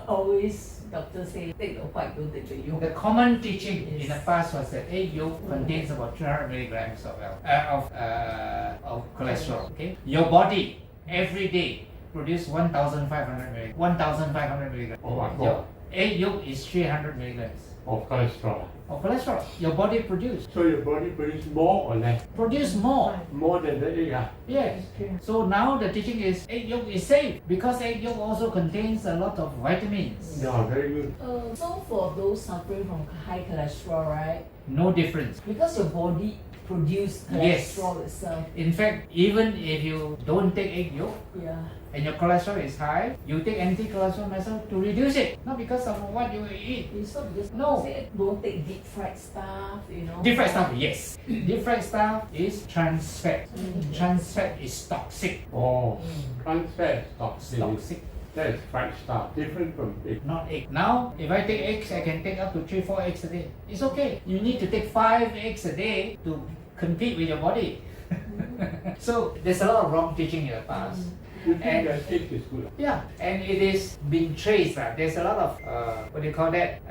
Always doctors say take the white, don't take the yolk. The common teaching in the past was that egg yolk contains about 300 milligrams of cholesterol. Okay, your body every day produce 1,500 milligrams. Oh my Your God. egg yolk is 300 milligrams Of cholesterol. of cholesterol. Your body produce So your body produces more or less? more. More than the egg. Yes. So now the teaching is egg yolk is safe because egg yolk also contains a lot of vitamins. Yeah, very good. So for those suffering from high cholesterol, right? No difference. Because your body produce Yes. cholesterol itself. In fact, even if you don't take egg yolk Yeah. and your cholesterol is high, you take anti-cholesterol medicine to reduce it, not because of what you eat. It's not because No. say don't take deep fried stuff, you know. Deep fried stuff, yes. Deep fried stuff is trans fat. Mm. Trans fat is toxic. Oh, trans fat is toxic. Toxic, That is fried stuff, different from egg. not egg. Now, if I take eggs, I can take up to 3-4 eggs a day. It's okay. You need to take 5 eggs a day to compete with your body. So there's a lot of wrong teaching in the past. You think And- that egg is good? Yeah, and it is been traced. There's a lot of what do you call that?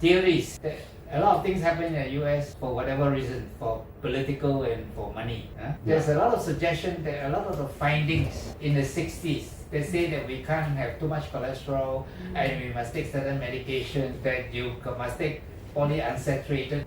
Theories. That a lot of things happen in the US for whatever reason, for political and for money. There's a lot of suggestion that a lot of the findings in the 60s. They say that we can't have too much cholesterol and we must take certain medication, that you must take polyunsaturated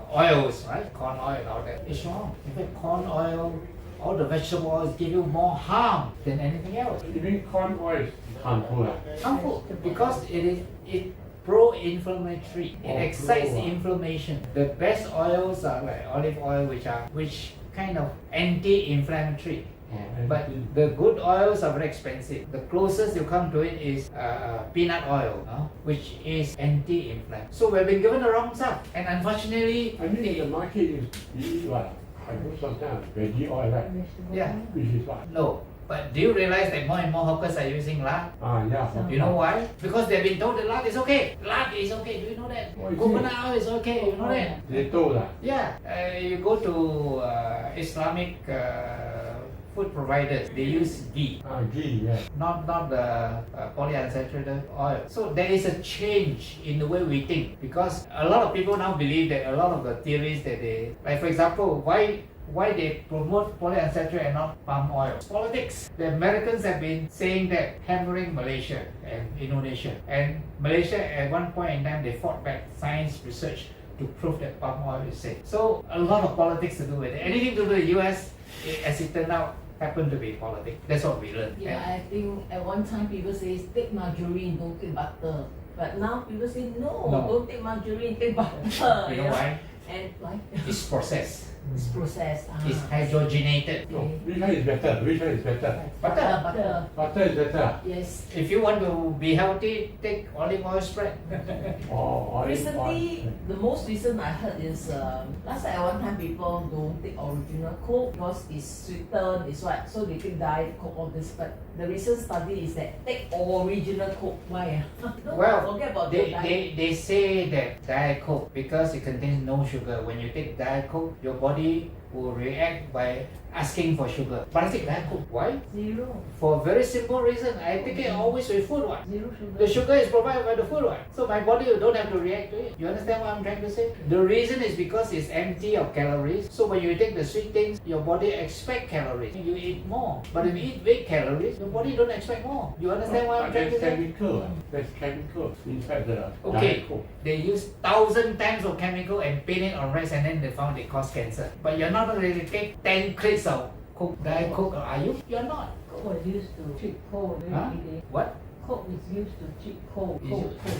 oils, right? Corn oil and all that. It's wrong. In fact, corn oil, all the vegetable oils give you more harm than anything else. You mean corn oil is harmful? Harmful because it pro-inflammatory. It Oh, excites pro, inflammation. The best oils are like olive oil, which kind of anti-inflammatory. But the good oils are very expensive. The closest you come to it is peanut oil, which is anti-inflammatory. So we've been given the wrong stuff, and unfortunately, I mean, in the market is you eat what? I know sometimes veggie oil, right? yeah, Which is what? no. But do you realize that more and more hawkers are using lard? Yeah. You know why? Because they've been told that lard is okay. Lard is okay. Do you know that? Oh, is Coconut it? oil is okay. You know that? They told that. Yeah. You go to Islamic food providers. They use ghee, Ghee, yeah. not the polyunsaturated oil. So there is a change in the way we think because a lot of people now believe that a lot of the theories that they, like for example, why they promote polyunsaturated and not palm oil. Politics. The Americans have been saying that, hammering Malaysia and Indonesia. And Malaysia at one point in time they fought back science research to prove that palm oil is safe. So a lot of politics to do with it. Anything to do with the US, as it turned out, happened to be politics. That's what we learned. Yeah, I think at one time people say take margarine, don't take butter. But now people say no. Don't take margarine, take butter. You know why? And why? It's processed. It's processed. It's hydrogenated. No, which one is better? Which one is better? Butter. Butter is better. Yes. If you want to be healthy, take olive oil spread. Oh, Recently, the most recent I heard is last time at one time people don't take original Coke because it's sweetened, it's what, so they take Diet Coke, all this. But the recent study is that take original Coke. Why? No, Well, forget about the diet. they say that Diet Coke, because it contains no sugar, when you take Diet Coke, your body will react by asking for sugar. But I take Diet Coke. Why? Zero. For a very simple reason. I take it always with food. What? Zero sugar. The sugar is provided by the food. What? So my body don't have to react to it. You understand what I'm trying to say? The reason is because it's empty of calories. So when you take the sweet things, your body expect calories. You eat more. But if you eat weak calories, your body don't expect more. You understand what I'm trying to say? Chemical. There's chemical inside the Okay, Diet Coke. they use 1,000 times of chemical and paint it on rice and then they found it cause cancer. But you're not going to take 10 crates of Coke, Diet Coke, are you? You're not. Coke was used to treat cold Huh? every day. What? Coke is used to treat cold. Is Cold. it?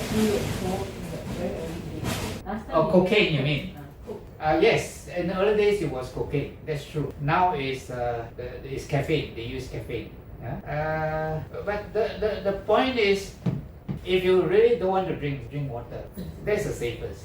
Flu and cold in the very early days. Last time Oh, we cocaine, used you mean? Coke. Yes, in the early days it was cocaine. That's true. Now it's caffeine. They use caffeine. Yeah? But the point is, if you really don't want to drink water, that's the safest.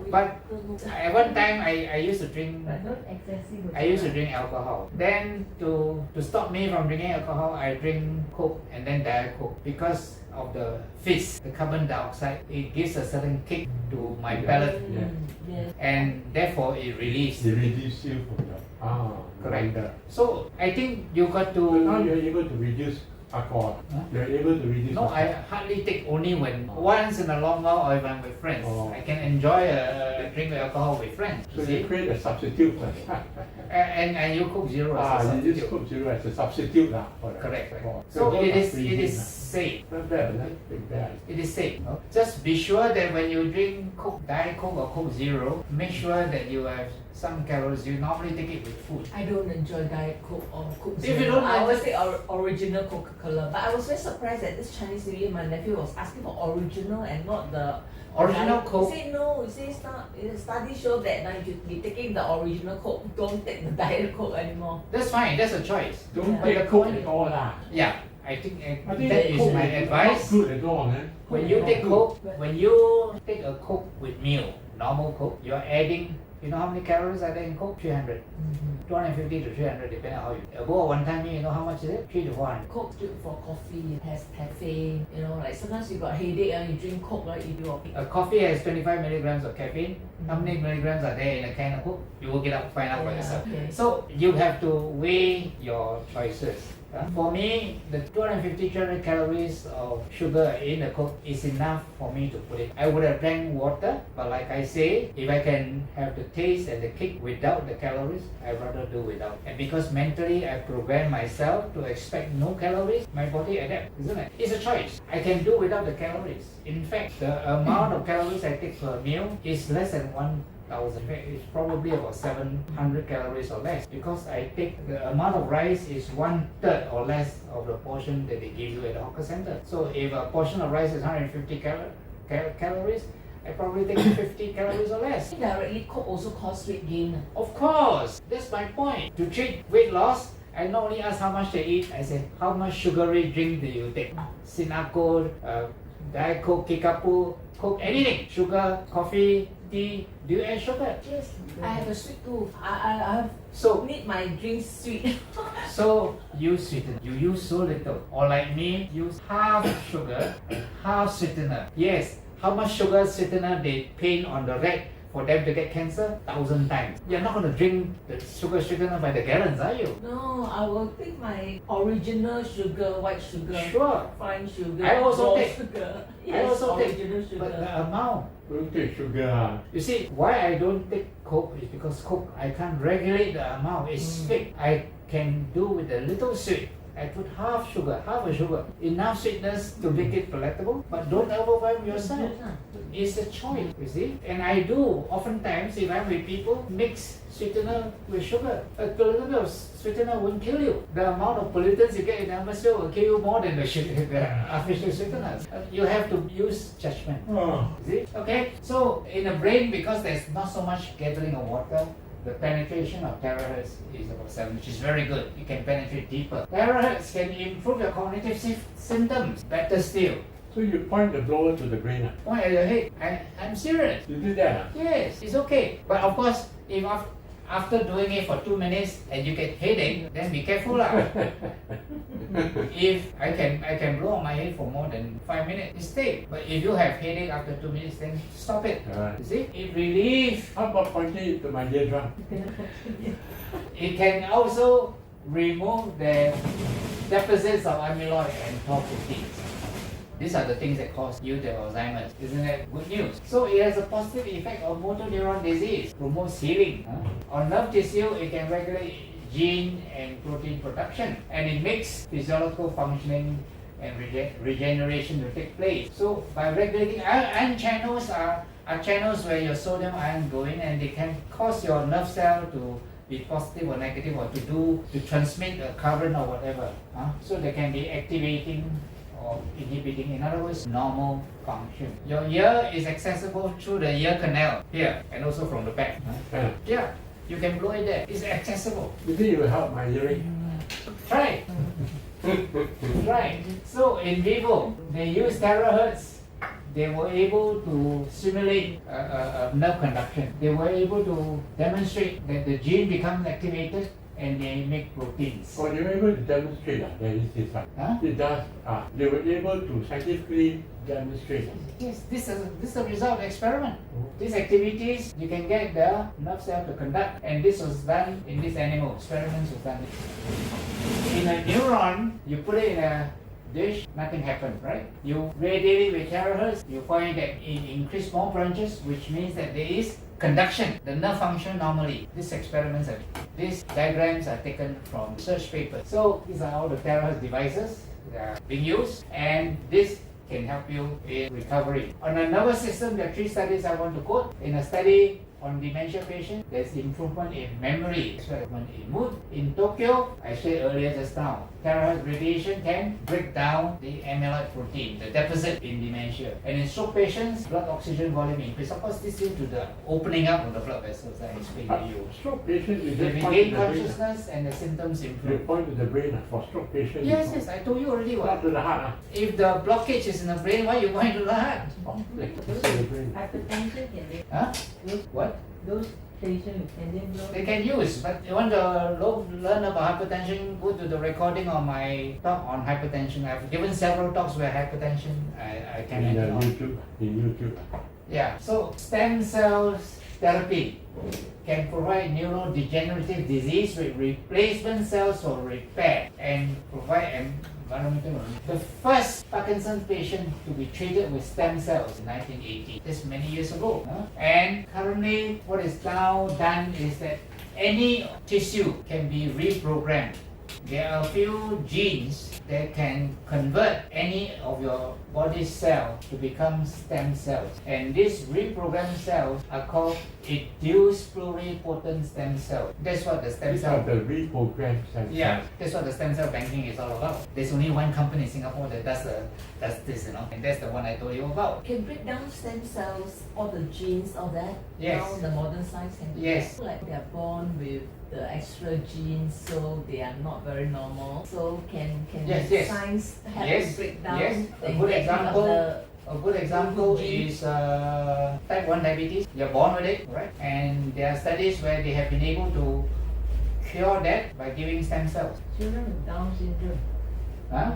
But at one time I used to drink. But not excessive. I used to drink alcohol. Then to stop me from drinking alcohol, I drink Coke and then Diet Coke because of the fizz, the carbon dioxide. It gives a certain kick to my palate, Yeah. Yes. and therefore it relieves. They reduce you from your Correct. wonder. So I think you got So now to. you're able to reduce alcohol. Huh? You're able to reduce No, alcohol. I hardly take only when once in a long while or if I'm with friends. Oh. I can enjoy a drink of alcohol with friends. So You you see? create a substitute. And you Coke Zero as a You just substitute. Coke Zero as a substitute for the Correct. alcohol. So both it are is freezing, safe. Not bad, not bad. It is safe. Just be sure that when you drink Coke, Diet Coke or Coke Zero, make sure that you have some calories. You normally take it with food. I don't enjoy Diet Coke or Coke If Zero. you don't I always like- take original Coca-Cola. But I was very surprised that this Chinese New Year, my nephew was asking for original and not the Original Diet- Coke? He said no. He said it's not. Studies show that now you're taking the original Coke. Don't take the Diet Coke anymore. That's fine. That's a choice. Don't Yeah. But the take Coke point- at all lah. Yeah, I think I think that is Coke my is advice. not good at all, man. When you Not take good. Coke, when you take a Coke with meal, normal Coke, you're adding. You know how many calories are there in Coke? 300. 250 to 300 depending on how you. A bowl of one-time meal, you know how much is it? 300 to 400. Coke good for coffee. It has caffeine. You know, like sometimes you got headache and you drink Coke, right? You do a A coffee has 25 milligrams of caffeine. How many milligrams are there in a can of Coke? You will find out by Yeah, yourself. okay. So you have to weigh your choices. For me, the 250 300 calories of sugar in the Coke is enough for me to put it. I would have drank water, but like I say, if I can have the taste and the kick without the calories, I'd rather do without. And because mentally I program myself to expect no calories, my body adapts, isn't it? It's a choice. I can do without the calories. In fact, the amount of calories I take per meal is less than 1,000. In fact, it's probably about 700 calories or less because I take the amount of rice is 1/3 or less of the portion that they give you at the hawker center. So if a portion of rice is 150 calories, I probably take 50 calories or less. Indirectly, Coke also cause weight gain. Of course, that's my point. To treat weight loss, I not only ask how much they eat, I say how much sugary drink do you take? Sinochem, Diet Coke, Kickapoo, Coke, anything. Sugar, coffee, tea. Do you add sugar? Yes, I have a sweet tooth. I have So need my drink sweet. So you sweeten. You use so little. Or like me, use half sugar and half sweetener. Yes, how much sugar sweetener they paint on the red for them to get cancer? 1,000 times. You're not going to drink the sugar sweetener by the gallons, are you? No, I will take my original sugar, white sugar, Sure. fine sugar, I also raw take- sugar. I Yes, also take, original sugar. but the amount. Don't take sugar. You see, why I don't take Coke is because Coke, I can't regulate the amount. It's fixed. I can do with a little sweet. I put half sugar, half a sugar. Enough sweetness to make it palatable, but don't overwhelm yourself. It's a choice, you see. And I do, oftentimes, if I'm with people, mix sweetener with sugar. A little bit of sweetener won't kill you. The amount of pollutants you get in the atmosphere will kill you more than the artificial sweeteners. You have to use judgment. Oh. See? Okay, so in the brain, because there's not so much gathering of water, the penetration of TeraHertz is about 7, which is very good. You can penetrate deeper. TeraHertz can improve your cognitive symptoms. Better still, So you point the blower to the brain. point at your head. I'm serious. You did that? Yes, it's okay. But of course, if after doing it for 2 minutes and you get headache, then be careful lah. If I can blow on my head for more than 5 minutes, it's safe. But if you have headache after 2 minutes, then stop it. Alright. You see, it relieves. How about pointing it to my eardrum? It can also remove the deposits of amyloid and tau proteins. These are the things that cause you the Alzheimer's. Isn't that good news? So it has a positive effect on motor neuron disease, promotes healing. On nerve tissue, it can regulate gene and protein production, and it makes physiological functioning and regeneration to take place. So by regulating ion channels are channels where your sodium ion go in, and they can cause your nerve cell to be positive or negative, or to transmit a current or whatever. So they can be activating or inhibiting, in other words, normal function. Your ear is accessible through the ear canal here, and also from the back. Yeah, you can blow it there. It's accessible. You think it will help my hearing? Try. Right. So in vivo, they use TeraHertz. They were able to simulate nerve conduction. They were able to demonstrate that the gene becomes activated and they make proteins. Oh, they were able to demonstrate that there is this one. Huh? It does. They were able to scientifically demonstrate. Yes, this is a result of experiment. These activities, you can get the nerve cell to conduct, and this was done in this animal. Experiments was done. In a neuron, you put it in a dish, nothing happened, right? You radiate it with TeraHertz, you find that it increased more branches, which means that there is conduction. The nerve function normally. These diagrams are taken from research papers. So these are all the TeraHertz devices that are being used, and this can help you in recovery. On the nervous system, there are 3 studies I want to quote. In a study on dementia patients, there's improvement in memory, improvement in mood. In Tokyo, I said earlier just now, TeraHertz radiation can break down the amyloid protein, the deficit in dementia. And in stroke patients, blood oxygen volume increase. Of course, this is due to the opening up of the blood vessels I explained to you. Stroke patient, you They just point regain to the brain. consciousness and the symptoms You improve. point to the brain for stroke patient. Yes, I told you already Not what. to the heart. If the blockage is in the brain, why you going to the heart? It's to the brain. Hypertension, can they, Huh? those, What? those patients, can they blow? They can use, but you want to learn about hypertension, go to the recording of my talk on hypertension. I've given several talks where hypertension, I can In add on. YouTube. In YouTube. Yeah, so stem cells therapy can provide neurodegenerative disease with replacement cells for repair and provide environmental. The first Parkinson's patient to be treated with stem cells in 1980. That's many years ago. And currently, what is now done is that any tissue can be reprogrammed. There are a few genes that can convert any of your body's cell to become stem cells. And these reprogrammed cells are called induced pluripotent stem cells. That's what the stem These are cell. the reprogrammed cells. Yeah, that's what the stem cell banking is all about. There's only one company in Singapore that does this, and that's the one I told you about. Can break down stem cells, all the genes, all that. Yes. Now the modern science can do Yes. that. Like they are born with the extra genes, so they are not very normal. So can Yes, the yes. science help Yes, to break down? yes. A and good get rid of example. the- A good example is type 1 diabetes. You're born with it, right? And there are studies where they have been able to cure that by giving stem cells. Children with Down syndrome, Huh?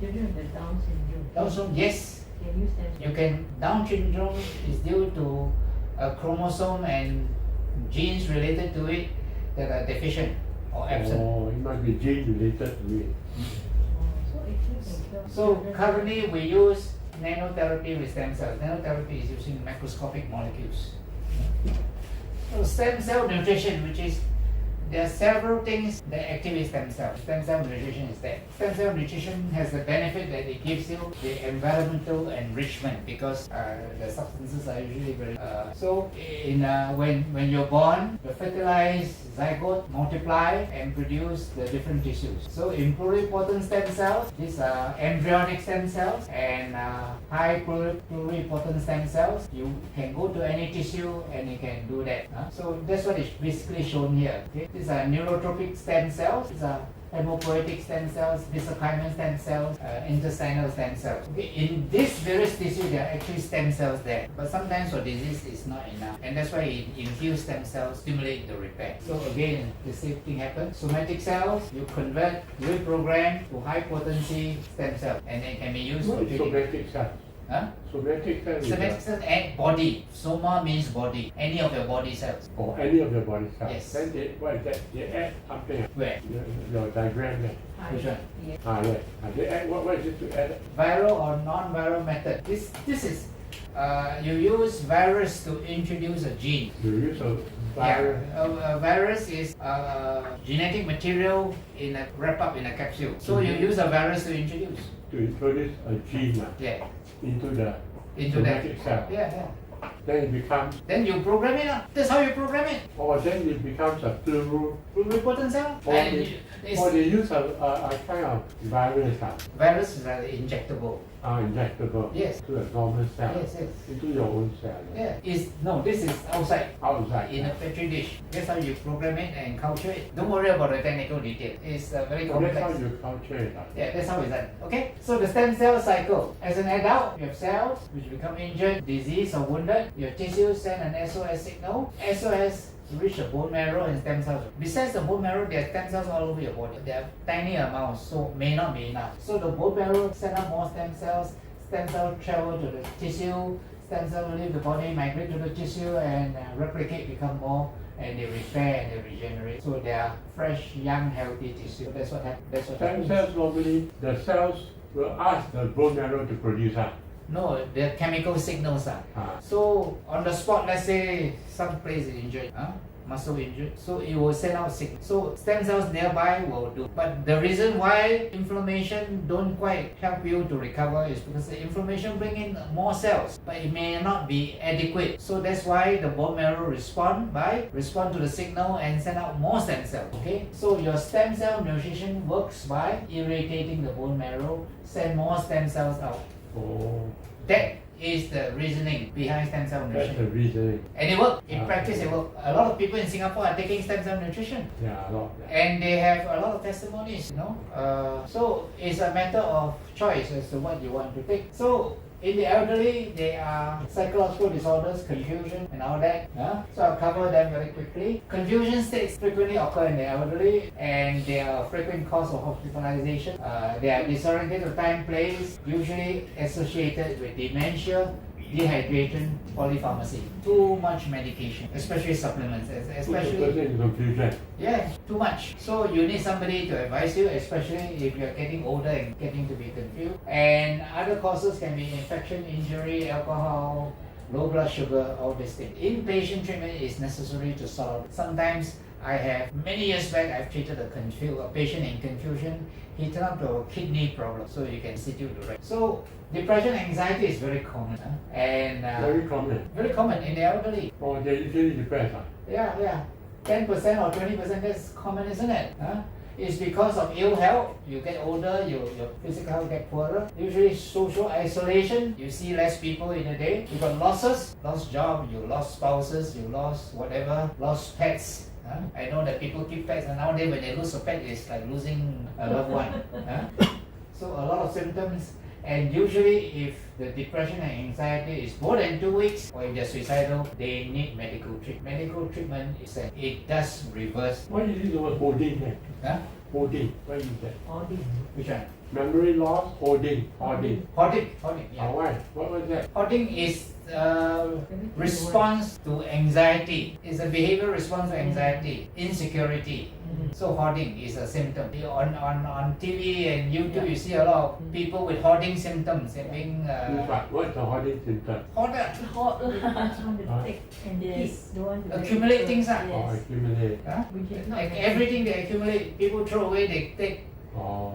children with Down syndrome. Down syndrome, yes. Can use them. You can. Down syndrome is due to a chromosome and genes related to it that are deficient or absent. Oh, it must be gene related to it. So actually can cure So children. currently we use nanotherapy with stem cells. Nanotherapy is using microscopic molecules. So stem cell nutrition, which is there are several things that activate stem cells. Stem cell nutrition is that. Stem cell nutrition has the benefit that it gives you the environmental enrichment because the substances are usually very. So in when you're born, the fertilized zygote multiply and produce the different tissues. So in pluripotent stem cells, these are embryonic stem cells, and high pluripotent stem cells, you can go to any tissue and you can do that. So that's what is basically shown here. Okay? These are neurotropic stem cells. These are hematopoietic stem cells, mesenchymal stem cells, intestinal stem cells. Okay, in this various tissue, there are actually stem cells there. But sometimes for disease, it's not enough. And that's why infused stem cells stimulate the repair. So again, the same thing happens. Somatic cells, you convert, reprogram to high potency stem cells. And they can be used What for is treating. somatic cells? Huh? Somatic cells is Somatic cells and body. Soma means body. Any of your body cells. or any of your body cells. Yes. Then what is that? They add something. Where? Your diagram there. Which one? They add, what is it to add? Viral or non-viral method. This is you use virus to introduce a gene. You use a virus. A virus is genetic material in a wrap up in a capsule. So you use a virus to introduce. To introduce a gene Yeah. into the Into that. somatic cell. Yeah. Then it becomes, Then you program it. That's how you program it. or then it becomes a Pluripotent cell. Or And they, it's or they use a kind of virus virus is injectable. injectable Yes. to a normal cell, Yes. into your own cell, Yeah. This is outside. outside. In a petri dish. That's how you program it and culture it. Don't worry about the technical detail. It's very So that's how complex. you culture it. Yeah, that's how it's done. Okay? So the stem cell cycle. As an adult, you have cells which become injured, diseased or wounded. Your tissues send an SOS signal. SOS reach the bone marrow and stem cells. Besides the bone marrow, there are stem cells all over your body. They are tiny amounts, so may not be enough. So the bone marrow send out more stem cells. Stem cells travel to the tissue. Stem cells leave the body, migrate to the tissue, and replicate, become more, and they repair and they regenerate. So they are fresh, young, healthy tissue. That's what happens. That's what Stem happens. cells normally, the cells will ask the bone marrow to produce No, the chemical signals are. Ah. So on the spot, let's say some place is injured, muscle injured, so it will send out signal. So stem cells nearby will do. But the reason why inflammation don't quite help you to recover is because the inflammation bring in more cells, but it may not be adequate. So that's why the bone marrow respond to the signal and send out more stem cells. Okay, so your stem cell nutrition works by irritating the bone marrow, send more stem cells out. Oh, That is the reasoning behind stem cell that's the nutrition. reasoning. And it works. In Ah. practice, it works. A lot of people in Singapore are taking stem cell nutrition. Yeah, a lot. And they have a lot of testimonies, So it's a matter of choice as to what you want to take. So in the elderly, there are psychological disorders, confusion and all that. So I'll cover them very quickly. Confusion states frequently occur in the elderly and they are a frequent cause of hospitalization. They are disoriented to time, place, usually associated with dementia, dehydration, polypharmacy. Too much medication, especially supplements, especially in confusion. yeah, too much. So you need somebody to advise you, especially if you're getting older and getting to be confused. And other causes can be infection, injury, alcohol, low blood sugar, all these things. Inpatient treatment is necessary to solve. Sometimes I have, many years back, I've treated a patient in confusion. He turned out to a kidney problem, so you can sit you to rest. So depression, anxiety is very common, and Very common. very common in the elderly. Or they usually depressed. Yeah. 10% or 20%, that's common, isn't it? It's because of ill health. You get older, your physical health get poorer. Usually social isolation, you see less people in a day. You got losses, lost job, you lost spouses, you lost whatever, lost pets. I know that people keep pets, and nowadays when they lose a pet, it's like losing a loved one. So a lot of symptoms. And usually if the depression and anxiety is more than 2 weeks, or if they're suicidal, they need medical treatment. Medical treatment is that it does reverse. Why you use the word holding then? Holding. Why you use that? Which one? Memory loss, holding. Hoarding, yeah. Why? What was that? Hoarding is response to anxiety. It's a behavior response to anxiety, insecurity. So hoarding is a symptom. On TV and YouTube, you see a lot of people with hoarding symptoms. They're being What's the holding symptom? hoarder. Hot trying to take and they don't want to Accumulate things, Or Yes. accumulate. We cannot Like everything they accumulate, people throw away, they take Oh.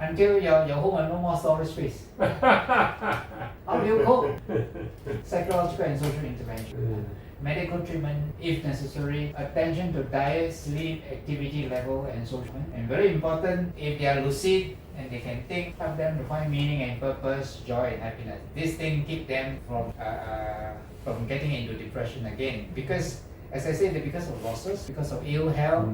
until your home has no more storage space. How do you cope? Psychological and social intervention. Medical treatment if necessary, attention to diet, sleep, activity level and social. And very important, if they are lucid and they can think, help them to find meaning and purpose, joy and happiness. This thing keep them from getting into depression again, because As I said, because of losses, because of ill health,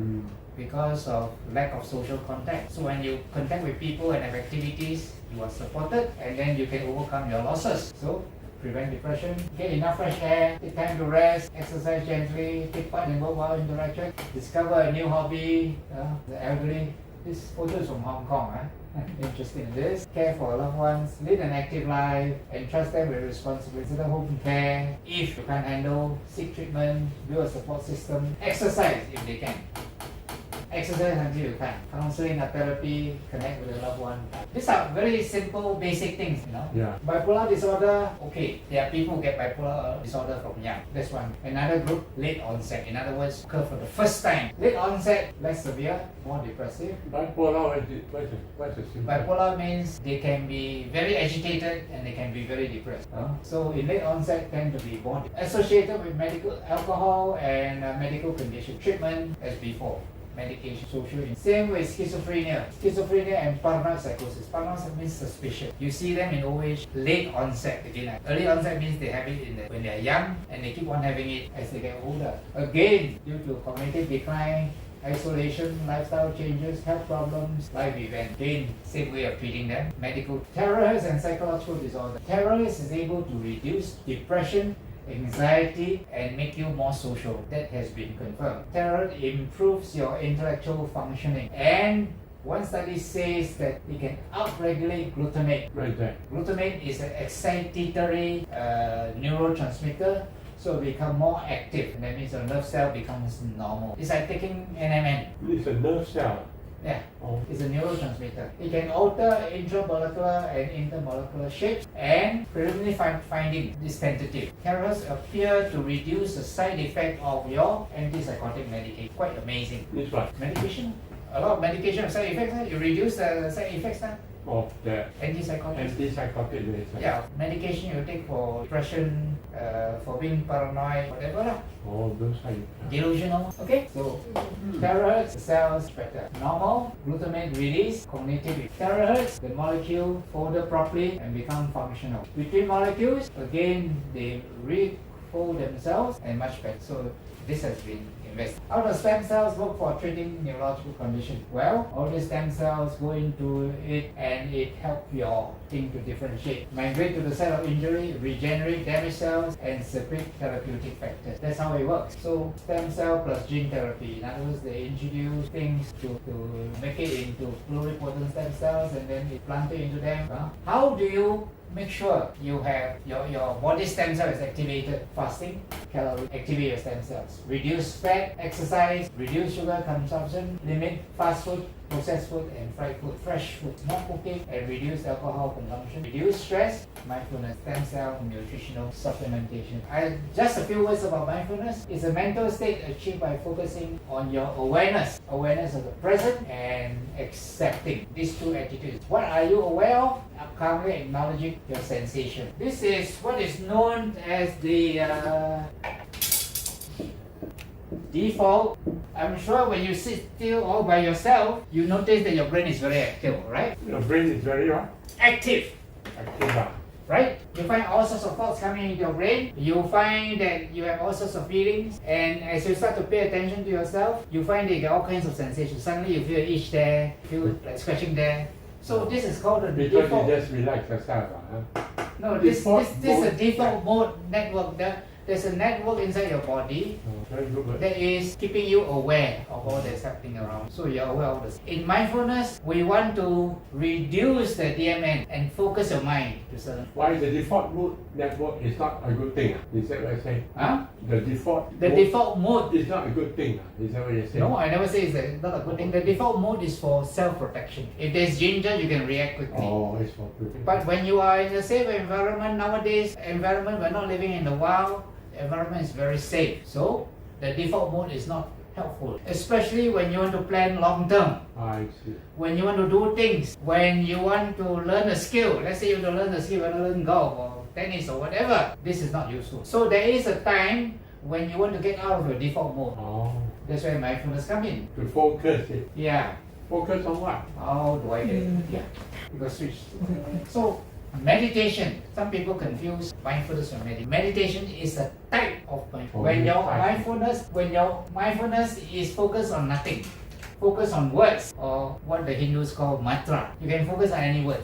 because of lack of social contact. So when you contact with people and have activities, you are supported and then you can overcome your losses. So prevent depression, get enough fresh air, take time to rest, exercise gently, take part in worthwhile interaction, discover a new hobby, the elderly. This photo is from Hong Kong. Interesting in this. Care for loved ones, lead an active life, entrust them with responsibility, consider home care. If you can't handle, seek treatment, build a support system, exercise if they can. Exercise until you can. Counseling or therapy, connect with a loved one. These are very simple, basic things, you know. Yeah. Bipolar disorder, okay. There are people who get bipolar disorder from young. That's one. Another group, late onset. In other words, occur for the first time. Late onset, less severe, more depressive. Bipolar, what's the symptom? Bipolar means they can be very agitated and they can be very depressed. So in late onset tend to be more associated with medical alcohol and medical condition. Treatment as before. Medication, social. Same with schizophrenia. Schizophrenia and paranoid psychosis. Paranoid means suspicion. You see them in old age, late onset. Again, early onset means they have it when they are young and they keep on having it as they get older. Again, due to cognitive decline, isolation, lifestyle changes, health problems, life event. Again, same way of treating them. Medical. TeraHertz and psychological disorder. TeraHertz is able to reduce depression, anxiety, and make you more social. That has been confirmed. TeraHertz improves your intellectual functioning, and one study says that it can upregulate glutamate. Right there. Glutamate is an excitatory neurotransmitter, so it becomes more active, and that means your nerve cell becomes normal. It's like taking NMN. It's a nerve cell. Yeah, Oh. it's a neurotransmitter. It can alter intramolecular and intermolecular shapes, and preliminary finding is tentative. TeraHertz appear to reduce the side effect of your antipsychotic medication. Quite amazing. This one. Medication, a lot of medication have side effects. You reduce the side effects. Of the Antipsychotics. antipsychotic medicine. Yeah, medication you take for depression, for being paranoid, whatever lah. Oh, those are Delusional. Okay, so TeraHertz cells better. Normal glutamate release, cognitive. TeraHertz, the molecule folded properly and become functional. Between molecules, again they refold themselves and much better. So this has been invested. How do stem cells work for treating neurological conditions? Well, all the stem cells go into it and it helps your thing to differentiate. Migrate to the site of injury, regenerate damaged cells, and secrete therapeutic factors. That's how it works. So stem cell plus gene therapy. In other words, they introduce things to make it into pluripotent stem cells and then they plant it into them. How do you make sure you have your body stem cell is activated? Fasting, calorie, activate your stem cells. Reduce fat, exercise, reduce sugar consumption, limit fast food, processed food and fried food, fresh food, not cooking, and reduce alcohol consumption. Reduce stress, mindfulness, stem cell, nutritional supplementation. Just a few words about mindfulness. It's a mental state achieved by focusing on your awareness of the present and accepting these two attitudes. What are you aware of? Calmly acknowledging your sensation. This is what is known as the default. I'm sure when you sit still all by yourself, you notice that your brain is very active, right? Your brain is very what? Active, Active. right? You find all sorts of thoughts coming into your brain. You find that you have all sorts of feelings, and as you start to pay attention to yourself, you find that you get all kinds of sensations. Suddenly you feel an itch there, feel like scratching there. So this is called the Because default. you just relax yourself. No, this Default is a mode. default mode network. There's a network inside your body Very good. that is keeping you aware of all that's happening around. So you're aware of this. In mindfulness, we want to reduce the DMN and focus your mind to certain. Why the default mode network is not a good thing? Is that what I say? Huh? The default The mode default mode. is not a good thing. Is that what you say? No, I never say it's not a good thing. The default mode is for self-protection. If there's danger, you can react quickly. Oh, it's for good. But when you are in a safe environment nowadays, we're not living in the wild, the environment is very safe. So the default mode is not helpful, especially when you want to plan long term. I see. When you want to do things, when you want to learn a skill, let's say you want to learn a skill, you want to learn golf or tennis or whatever, this is not useful. So there is a time when you want to get out of your default mode. Oh, That's where mindfulness comes in. to focus it. Yeah. Focus on what? How do I get it? Yeah. You got switch. So meditation. Some people confuse mindfulness with meditation. Meditation is a type of mindfulness. Oh, When your mindfulness is focused on nothing, focus on words or what the Hindus call mantra. You can focus on any word.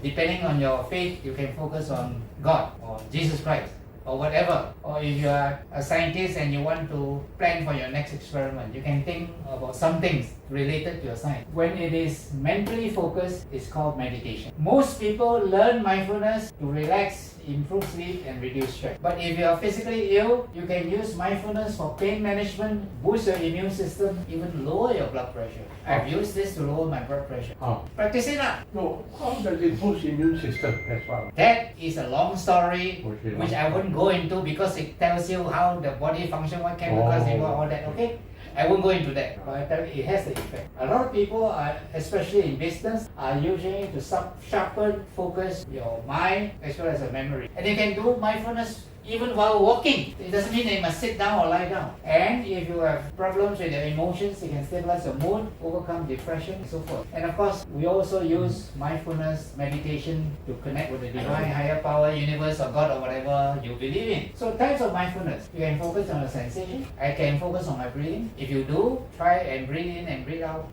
Depending on your faith, you can focus on God or Jesus Christ or whatever. Or if you are a scientist and you want to plan for your next experiment, you can think about some things related to your science. When it is mentally focused, it's called meditation. Most people learn mindfulness to relax, improve sleep and reduce stress. But if you are physically ill, you can use mindfulness for pain management, boost your immune system, even lower your blood pressure. I've used this to lower my blood pressure. How? Practice it up. No, how does it boost immune system? That's what. That is a long story Okay, which long I wouldn't go into because it tells you how the body functions, what chemicals involved, all that. Okay? I won't go into that, but I tell you, it has the effect. A lot of people, are, especially in business, are usually to sharpen, focus your mind as well as your memory. And you can do mindfulness even while walking. It doesn't mean that you must sit down or lie down. And if you have problems with your emotions, you can stabilize your mood, overcome depression, and so forth. And of course, we also use mindfulness meditation to connect with the divine higher power, universe, or God, or whatever you believe in. So types of mindfulness. You can focus on a sensation. I can focus on my breathing. If you do, try and breathe in and breathe out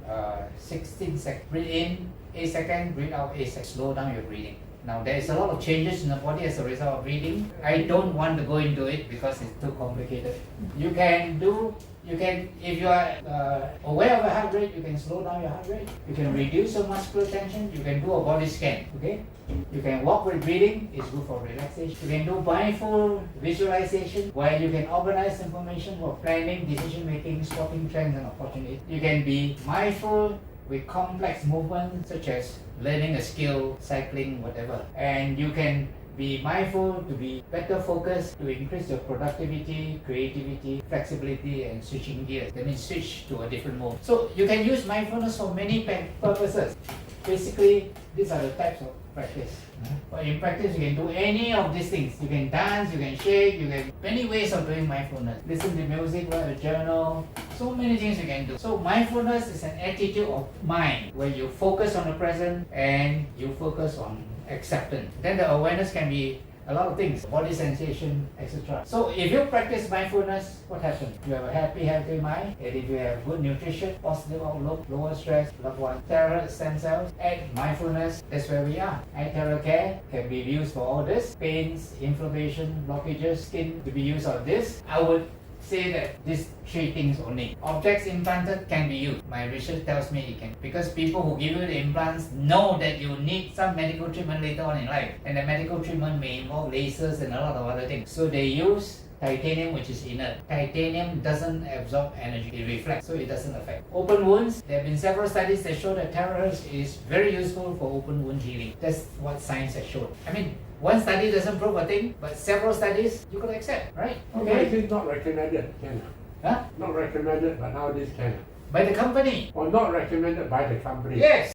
16 seconds. Breathe in 8 seconds, breathe out 8 seconds. Slow down your breathing. Now there is a lot of changes in the body as a result of breathing. I don't want to go into it because it's too complicated. If you are aware of your heart rate, you can slow down your heart rate. You can reduce your muscular tension. You can do a body scan. Okay. You can walk with breathing. It's good for relaxation. You can do mindful visualization where you can organize information for planning, decision making, spotting trends and opportunities. You can be mindful with complex movements such as learning a skill, cycling, whatever. And you can be mindful to be better focused, to increase your productivity, creativity, flexibility, and switching gears. That means switch to a different mode. So you can use mindfulness for many purposes. Basically, these are the types of practice. But in practice, you can do any of these things. You can dance, you can shake, you can many ways of doing mindfulness. Listen to music, write a journal, so many things you can do. So mindfulness is an attitude of mind where you focus on the present and you focus on acceptance. Then the awareness can be a lot of things, body sensation, etc. So if you practice mindfulness, what happens? You have a happy, healthy mind, and if you have good nutrition, positive outlook, lower stress, loved one, TeraHertz stem cells, and mindfulness, that's where we are. iTeraCare can be used for all this, pains, inflammation, blockages, skin to be used on this. I would say that these three things only. Objects implanted can be used. My research tells me it can. Because people who give you the implants know that you need some medical treatment later on in life. And the medical treatment may involve lasers and a lot of other things. So they use titanium, which is inert. Titanium doesn't absorb energy, it reflects, so it doesn't affect. Open wounds, there have been several studies that show that TeraHertz is very useful for open wound healing. That's what science has shown. I mean, one study doesn't prove a thing, but several studies you could accept, right? Okay. Why is it not recommended? Can Huh? not recommended, but nowadays can. By the company. Or not recommended by the company. Yes.